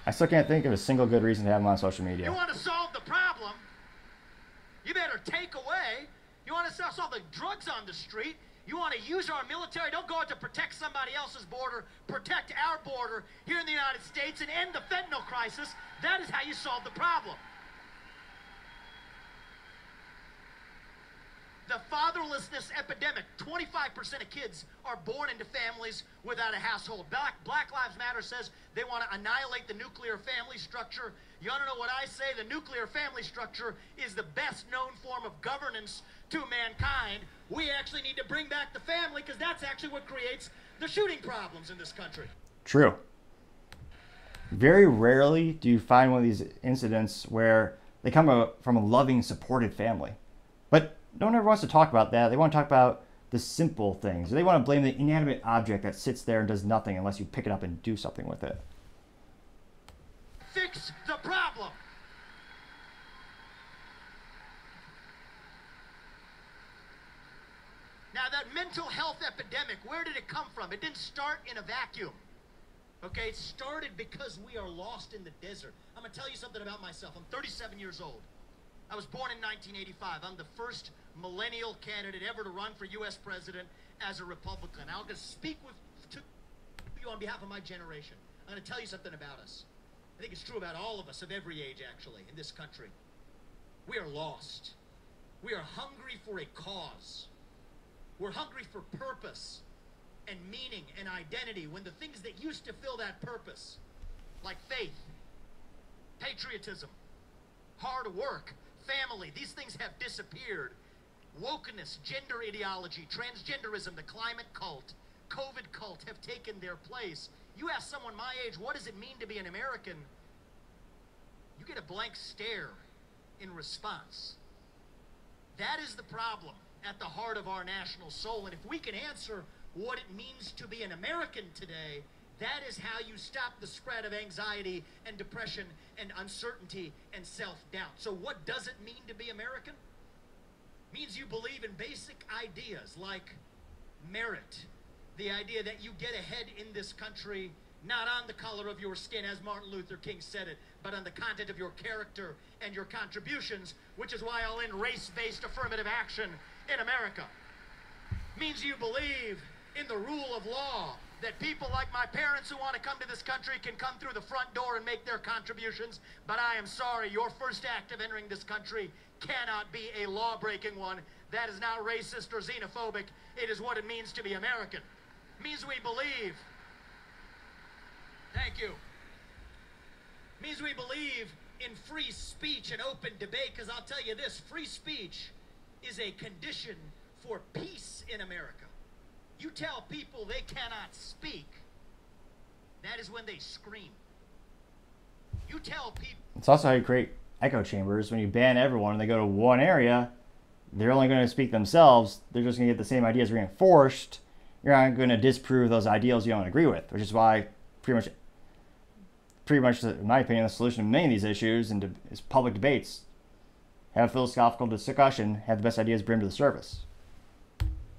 I still can't think of a single good reason to have them on social media. You want to solve the problem, you better take away. You want to solve the drugs on the street, you want to use our military. Don't go out to protect somebody else's border. Protect our border here in the United States and end the fentanyl crisis. That is how you solve the problem. The fatherlessness epidemic. 25% of kids are born into families without a household. Black Lives Matter says they want to annihilate the nuclear family structure. You want to know what I say? The nuclear family structure is the best known form of governance to mankind. We actually need to bring back the family because that's actually what creates the shooting problems in this country. True. Very rarely do you find one of these incidents where they come from a loving, supported family. But no one ever wants to talk about that. They want to talk about the simple things. They want to blame the inanimate object that sits there and does nothing unless you pick it up and do something with it. Fix the problem. Now, that mental health epidemic, where did it come from? It didn't start in a vacuum. Okay, it started because we are lost in the desert. I'm going to tell you something about myself. I'm 37 years old. I was born in 1985. I'm the first millennial candidate ever to run for U.S. president as a Republican. I'm going to speak to you on behalf of my generation. I'm going to tell you something about us. I think it's true about all of us of every age, actually, in this country. We are lost. We are hungry for a cause. We're hungry for purpose and meaning and identity when the things that used to fill that purpose, like faith, patriotism, hard work, family, these things have disappeared. Wokeness, gender ideology, transgenderism, the climate cult, COVID cult have taken their place. You ask someone my age, what does it mean to be an American? You get a blank stare in response. That is the problem at the heart of our national soul. And if we can answer what it means to be an American today, that is how you stop the spread of anxiety and depression and uncertainty and self-doubt. So what does it mean to be American? It means you believe in basic ideas like merit, the idea that you get ahead in this country not on the color of your skin, as Martin Luther King said it, but on the content of your character and your contributions, which is why I'll end race-based affirmative action in America. It means you believe in the rule of law, that people like my parents who want to come to this country can come through the front door and make their contributions. But I am sorry, your first act of entering this country cannot be a law-breaking one. That is not racist or xenophobic. It is what it means to be American. It means we believe. Thank you. It means we believe in free speech and open debate, because I'll tell you this, free speech is a condition for peace in America. You tell people they cannot speak, that is when they scream. You tell people... It's also how you create echo chambers. When you ban everyone and they go to one area, they're only going to speak themselves. They're just going to get the same ideas reinforced. You're not going to disprove those ideals you don't agree with, which is why pretty much, in my opinion, the solution to many of these issues is public debates. Have philosophical discussion, have the best ideas bring to the surface.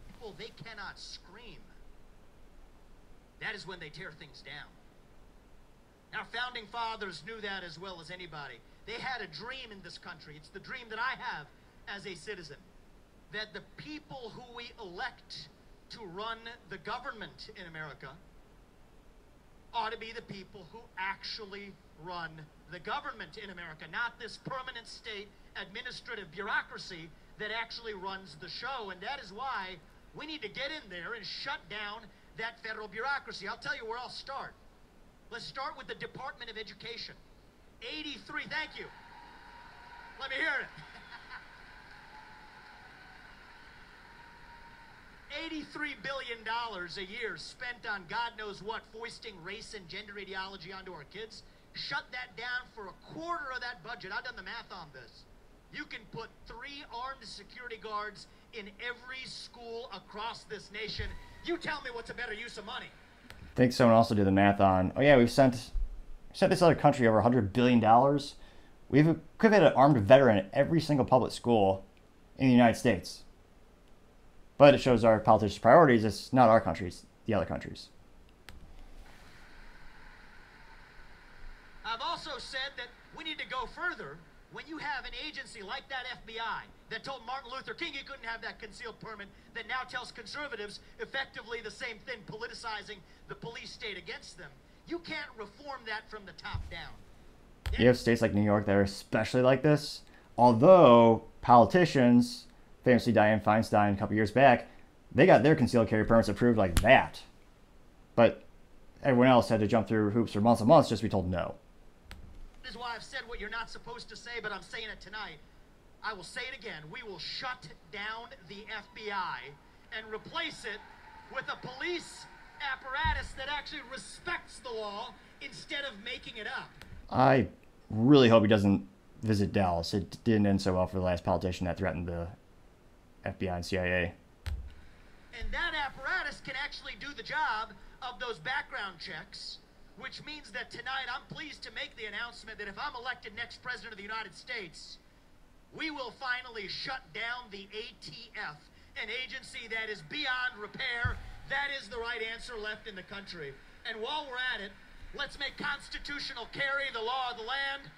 People, they cannot scream. That is when they tear things down. Our founding fathers knew that as well as anybody. They had a dream in this country. It's the dream that I have as a citizen, that the people who we elect to run the government in America ought to be the people who actually run the government in America, not this permanent state administrative bureaucracy that actually runs the show. And that is why we need to get in there and shut down that federal bureaucracy. I'll tell you where I'll start. Let's start with the Department of Education. 83, thank you. Let me hear it. $83 billion a year spent on God knows what, foisting race and gender ideology onto our kids. Shut that down for a quarter of that budget. I've done the math on this. You can put 3 armed security guards in every school across this nation. You tell me what's a better use of money. I think someone also did the math on, oh yeah, we've sent this other country over $100 billion. We could have had an armed veteran at every single public school in the United States. But it shows our politicians' priorities. It's not our countries, the other countries. I've also said that we need to go further. When you have an agency like that FBI that told Martin Luther King he couldn't have that concealed permit, that now tells conservatives effectively the same thing, politicizing the police state against them, you can't reform that from the top down. You have states like New York that are especially like this. Although politicians, famously Dianne Feinstein a couple years back, they got their concealed carry permits approved like that. But everyone else had to jump through hoops for months and months just to be told no. This is why I've said what you're not supposed to say, but I'm saying it tonight. I will say it again. We will shut down the FBI and replace it with a police apparatus that actually respects the law instead of making it up. I really hope he doesn't visit Dallas. It didn't end so well for the last politician that threatened the FBI and CIA. And that apparatus can actually do the job of those background checks, which means that tonight I'm pleased to make the announcement that if I'm elected next president of the United States, we will finally shut down the ATF, an agency that is beyond repair. That is the right answer left in the country. And while we're at it, let's make constitutional carry the law of the land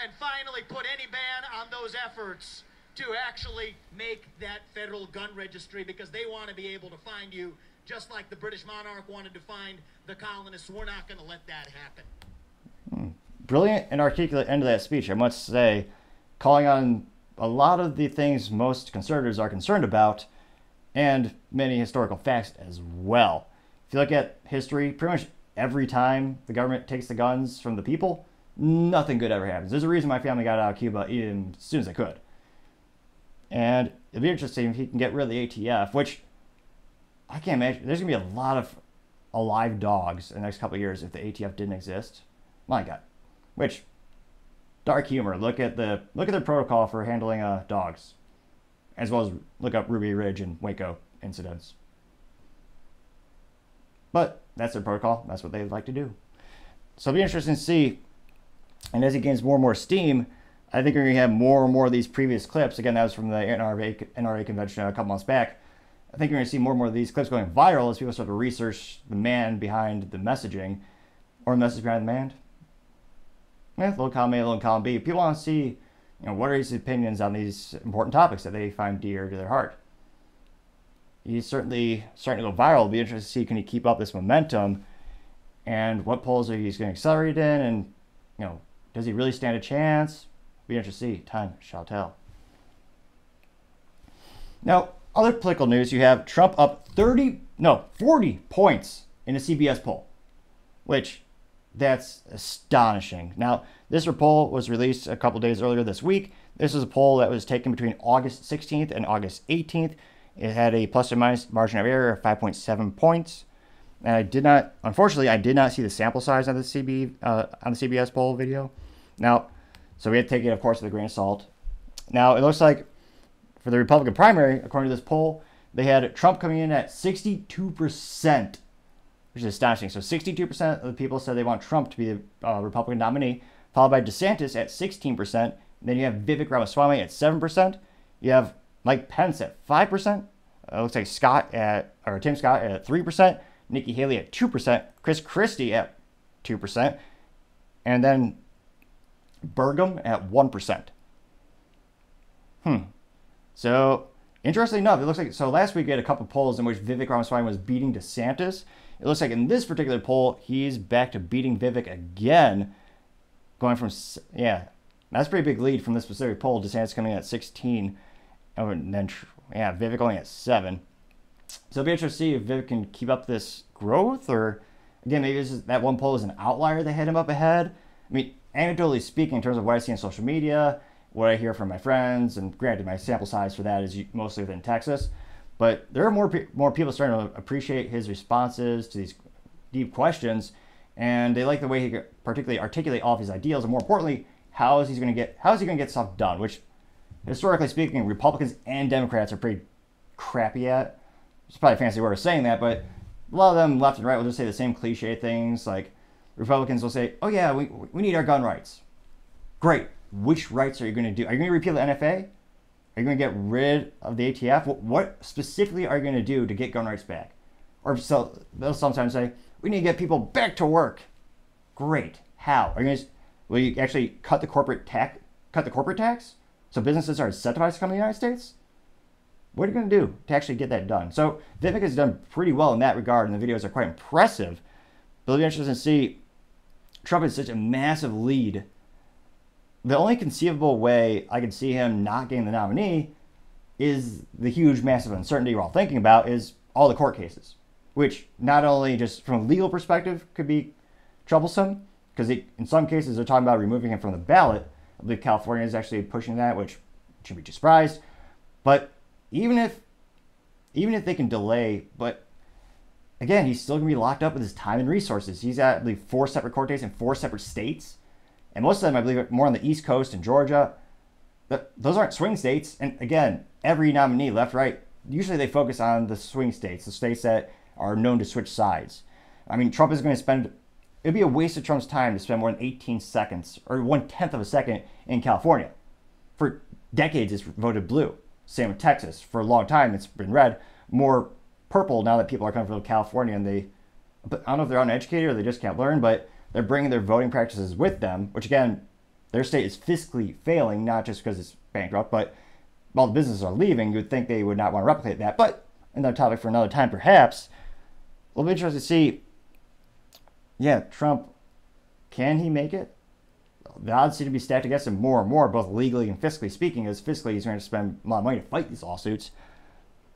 and finally put any ban on those efforts to actually make that federal gun registry, because they want to be able to find you just like the British monarch wanted to find the colonists. We're not going to let that happen. Brilliant and articulate end of that speech, I must say, calling on a lot of the things most conservatives are concerned about, and many historical facts as well. If you look at history, pretty much every time the government takes the guns from the people, nothing good ever happens. There's a reason my family got out of Cuba even as soon as they could. And it'd be interesting if he can get rid of the ATF, which I can't imagine. There's going to be a lot of alive dogs in the next couple of years if the ATF didn't exist. My God. Which, dark humor. Look at their protocol for handling dogs, as well as look up Ruby Ridge and Waco incidents. But that's their protocol. That's what they like to do. So it'll be interesting to see. And as he gains more and more steam, I think we're going to have more and more of these previous clips. Again, that was from the NRA convention a couple months back. I think you're going to see more and more of these clips going viral as people start to research the man behind the messaging, or the message behind the man. Yeah, little column A, little column B. People want to see, what are his opinions on these important topics that they find dear to their heart. He's certainly starting to go viral. It'll be interesting to see, can he keep up this momentum, and what polls are he's going to accelerate in, and does he really stand a chance? Be interesting to see. Time shall tell. Now, other political news, you have Trump up 40 points in a CBS poll, which that's astonishing. Now, this poll was released a couple days earlier this week. This is a poll that was taken between August 16th and August 18th. It had a plus or minus margin of error of 5.7 points. And unfortunately, I did not see the sample size on the CBS poll video. Now, so we had to take it, of course, with a grain of salt. Now, it looks like for the Republican primary, according to this poll, they had Trump coming in at 62%, which is astonishing. So 62% of the people said they want Trump to be the Republican nominee, followed by DeSantis at 16%. Then you have Vivek Ramaswamy at 7%. You have Mike Pence at 5%. It looks like Tim Scott at 3%. Nikki Haley at 2%. Chris Christie at 2%. And then Burgum at 1%. So, interestingly enough, it looks like, so last week we had a couple polls in which Vivek Ramaswamy was beating DeSantis. It looks like in this particular poll, he's back to beating Vivek again, going from, that's a pretty big lead from this specific poll. DeSantis coming in at 16, and then, Vivek only at 7. So it'll be interesting to see if Vivek can keep up this growth, or Again, maybe this is, that one poll is an outlier that had him up ahead. I mean, anecdotally speaking, in terms of what I see on social media, what I hear from my friends, and granted, my sample size for that is mostly within Texas, but there are more people starting to appreciate his responses to these deep questions, and they like the way he particularly articulate all of his ideals, and more importantly, how is he going to get stuff done, which, historically speaking, Republicans and Democrats are pretty crappy at. It's probably a fancy way of saying that, but a lot of them, left and right, will just say the same cliche things. Like, Republicans will say, oh yeah, we need our gun rights. Great. Which rights are you going to do? Are you going to repeal the NFA? Are you going to get rid of the ATF? What specifically are you going to do to get gun rights back? Or so they'll sometimes say, we need to get people back to work. Great. How? Will you actually cut the corporate tax? So businesses are incentivized to come to the United States? What are you going to do to actually get that done? So Vivek has done pretty well in that regard, and the videos are quite impressive. But it'll be interesting to see Trump has such a massive lead. The only conceivable way I could see him not getting the nominee is the huge, massive uncertainty we're all thinking about is all the court cases, which not only just from a legal perspective could be troublesome, because in some cases they're talking about removing him from the ballot. I believe California is actually pushing that, which shouldn't be too surprised. But even if they can delay, but again, he's still going to be locked up with his time and resources. He's at, I believe, 4 separate court dates in 4 separate states. And most of them, I believe, are more on the East Coast and Georgia. Those aren't swing states. And again, every nominee, left, right, usually they focus on the swing states, the states that are known to switch sides. I mean, Trump is going to spend, it'd be a waste of Trump's time to spend more than 18 seconds or 1/10 of a second in California. For decades, it's voted blue. Same with Texas. For a long time, it's been red. More purple now that people are coming from California, and I don't know if they're uneducated or they just can't learn, but they're bringing their voting practices with them, which again, their state is fiscally failing, not just because it's bankrupt, but while the businesses are leaving, you would think they would not want to replicate that. But another topic for another time, perhaps. It'll be interesting to see, yeah, Trump, can he make it? The odds seem to be stacked against him more and more, both legally and fiscally speaking, as fiscally he's going to spend a lot of money to fight these lawsuits.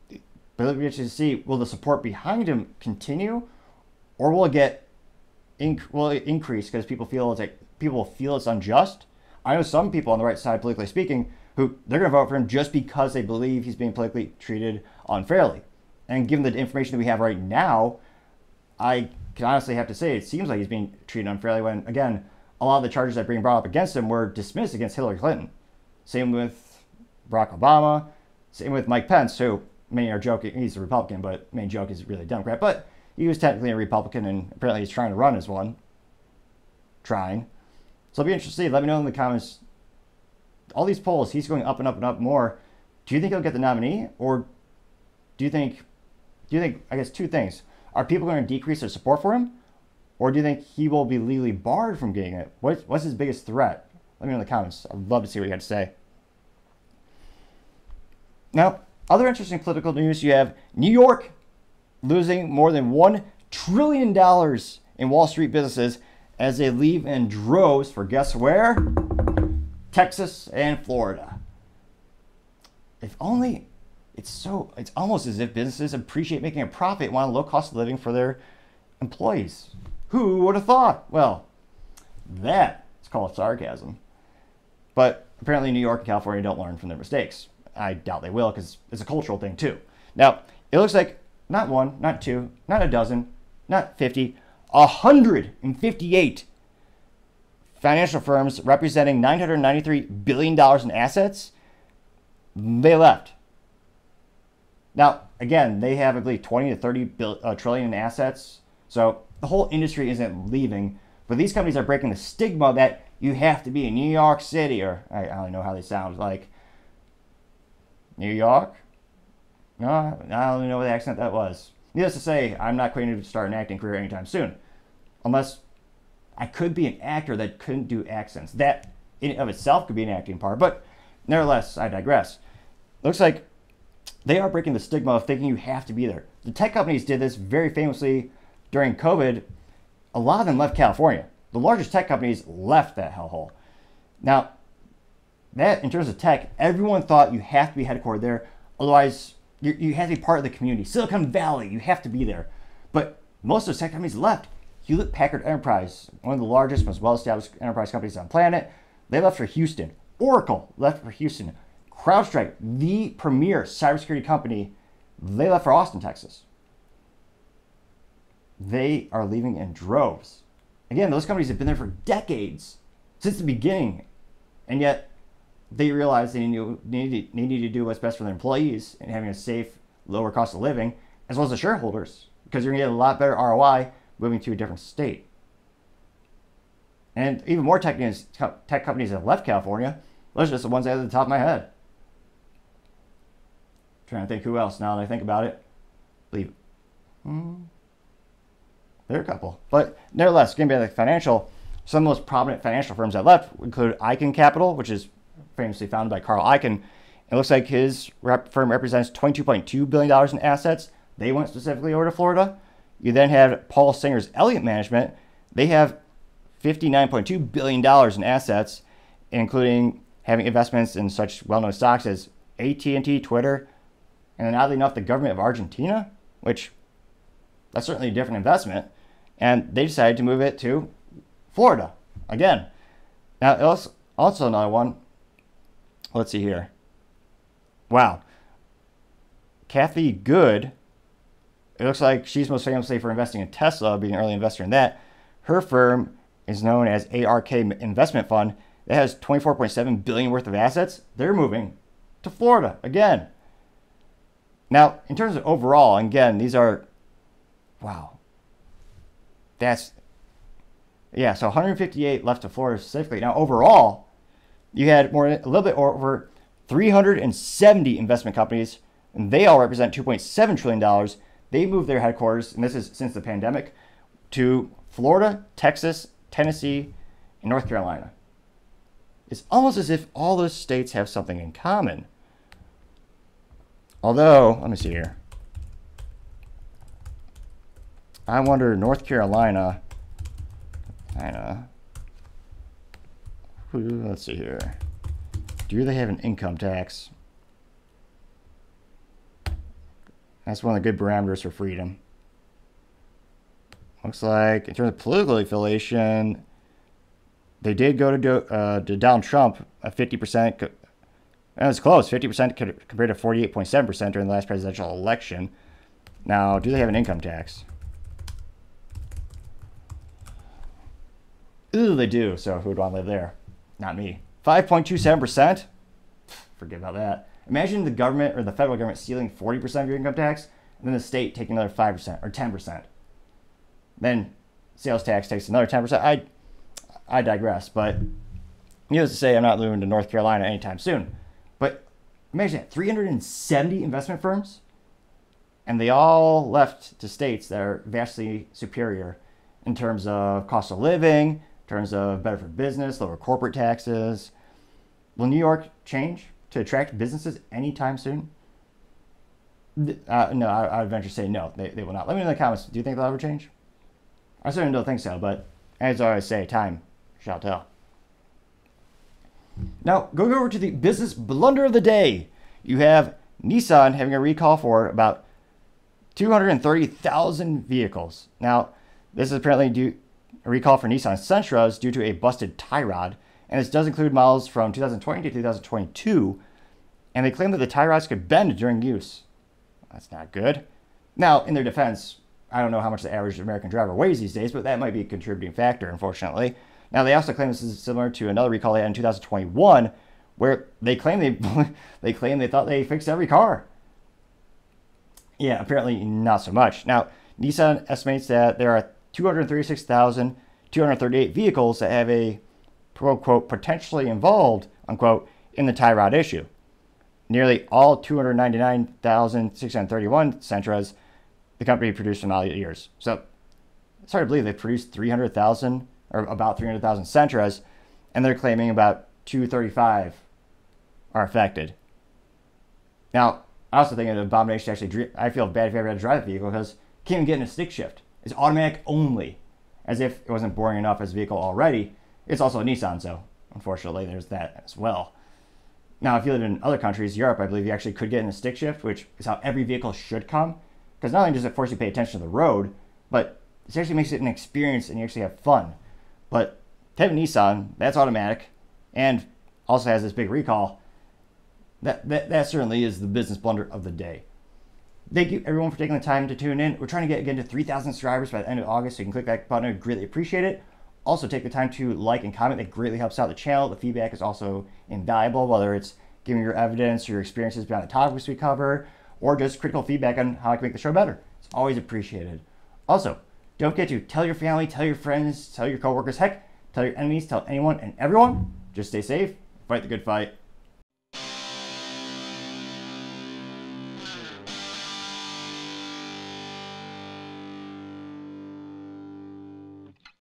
But it'll be interesting to see, will the support behind him continue, or will it increase because people feel it's unjust? I know some people on the right side, politically speaking, who they're going to vote for him just because they believe he's being politically treated unfairly. And given the information that we have right now, I can honestly have to say it seems like he's being treated unfairly when, again, a lot of the charges that are being brought up against him were dismissed against Hillary Clinton. Same with Barack Obama. Same with Mike Pence, who many are joking, he's a Republican, but main joke is really a Democrat. But he was technically a Republican, and apparently he's trying to run as one. So it'll be interesting to see. Let me know in the comments. All these polls, he's going up and up and up more. Do you think he'll get the nominee? Or do you think, I guess two things. Are people going to decrease their support for him? Or do you think he will be legally barred from getting it? What's his biggest threat? Let me know in the comments. I'd love to see what you got to say. Now, other interesting political news. You have New York losing more than $1 trillion in Wall Street businesses as they leave in droves for guess where? Texas and Florida. If only, it's almost as if businesses appreciate making a profit and want a low cost of living for their employees. Who would have thought? Well, that is called sarcasm. But apparently New York and California don't learn from their mistakes. I doubt they will, because it's a cultural thing too. Now, it looks like not one, not two, not a dozen, not 50, 158 financial firms representing $993 billion in assets, they left. Now, again, they have, I believe, 20 to 30 trillion in assets. So the whole industry isn't leaving, but these companies are breaking the stigma that you have to be in New York City, or I don't know how they sound, like New York? No, I don't even know what accent that was. Needless to say, I'm not going to start an acting career anytime soon. Unless I could be an actor that couldn't do accents. That in and of itself could be an acting part, but nevertheless, I digress. Looks like they are breaking the stigma of thinking you have to be there. The tech companies did this very famously during COVID. A lot of them left California. The largest tech companies left that hellhole. Now, that in terms of tech, everyone thought you have to be headquartered there. Otherwise, you have to be part of the community. Silicon Valley, you have to be there. But most of those tech companies left. Hewlett-Packard Enterprise, one of the largest, most well-established enterprise companies on the planet, they left for Houston. Oracle left for Houston. CrowdStrike, the premier cybersecurity company, they left for Austin, Texas. They are leaving in droves. Again, those companies have been there for decades, since the beginning, and yet they realize they need to do what's best for their employees and having a safe, lower cost of living, as well as the shareholders, because you're going to get a lot better ROI moving to a different state. And even more tech companies have left California. Those are just the ones out of the top of my head. Trying to think who else now that I think about it. There are a couple. But nevertheless, getting back to the financial, some of the most prominent financial firms that left include Icahn Capital, which is famously founded by Carl Icahn. It looks like his firm represents $22.2 billion in assets. They went specifically over to Florida. You then have Paul Singer's Elliott Management. They have $59.2 billion in assets, including having investments in such well-known stocks as AT&T, Twitter, and then oddly enough, the government of Argentina, which that's certainly a different investment. And they decided to move it to Florida again. Now, also another one. Let's see here. Wow. Kathy Good. It looks like she's most famously for investing in Tesla, being an early investor in that. Her firm is known as ARK Investment Fund. That has $24.7 billion worth of assets. They're moving to Florida again. Now, in terms of overall, again, these are, wow. So 158 left to Florida specifically. Now, overall, you had a little bit over 370 investment companies, and they all represent $2.7 trillion. They moved their headquarters, and this is since the pandemic, to Florida, Texas, Tennessee, and North Carolina. It's almost as if all those states have something in common. Although, let me see here. I wonder, North Carolina, let's see here. Do they have an income tax? That's one of the good parameters for freedom. Looks like, in terms of political affiliation, they did go to Donald Trump at 50%. And it was close, 50% compared to 48.7% during the last presidential election. Now, do they have an income tax? Ooh, they do. So who would want to live there? Not me. 5.27%? Forget about that. Imagine the government or the federal government stealing 40% of your income tax, and then the state taking another 5% or 10%. Then sales tax takes another 10%. I digress, but needless to say, I'm not moving to North Carolina anytime soon. But imagine that, 370 investment firms, and they all left to states that are vastly superior in terms of cost of living, in terms of better for business, lower corporate taxes. Will New York change to attract businesses anytime soon? No, I would venture to say no, they will not. Let me know in the comments, do you think they'll ever change? I certainly don't think so, but as I always say, time shall tell. Now, going over to the business blunder of the day, you have Nissan having a recall for about 230,000 vehicles. Now, this is apparently a recall for Nissan Sentras due to a busted tie rod, and this does include models from 2020 to 2022, and they claim that the tie rods could bend during use. That's not good. Now, in their defense, I don't know how much the average American driver weighs these days, but that might be a contributing factor, unfortunately. Now, they also claim this is similar to another recall they had in 2021, where they claim they thought they fixed every car. Yeah, apparently not so much. Now, Nissan estimates that there are 236,238 vehicles that have a, quote, potentially involved, unquote, in the tie rod issue. Nearly all 299,631 Sentras the company produced in all years. So it's hard to believe they produced 300,000 or about 300,000 Sentras, and they're claiming about 235 are affected. Now, I also think it's an abomination to actually, I feel bad if you ever had to drive the vehicle because you can't even get in a stick shift. It's automatic only, as if it wasn't boring enough as a vehicle already. It's also a Nissan, so unfortunately there's that as well. Now, if you live in other countries, Europe, I believe you actually could get in a stick shift, which is how every vehicle should come. Because not only does it force you to pay attention to the road, but This actually makes it an experience and you actually have fun. But type of Nissan, that's automatic, and also has this big recall. That certainly is the business blunder of the day. Thank you everyone for taking the time to tune in. We're trying to get again to 3,000 subscribers by the end of August, so you can click that button. I'd greatly appreciate it. Also, take the time to like and comment. That greatly helps out the channel. The feedback is also invaluable, whether it's giving your evidence or your experiences beyond the topics we cover, or just critical feedback on how I can make the show better. It's always appreciated. Also, don't forget to tell your family, tell your friends, tell your coworkers, heck, tell your enemies, tell anyone and everyone. Just stay safe, fight the good fight.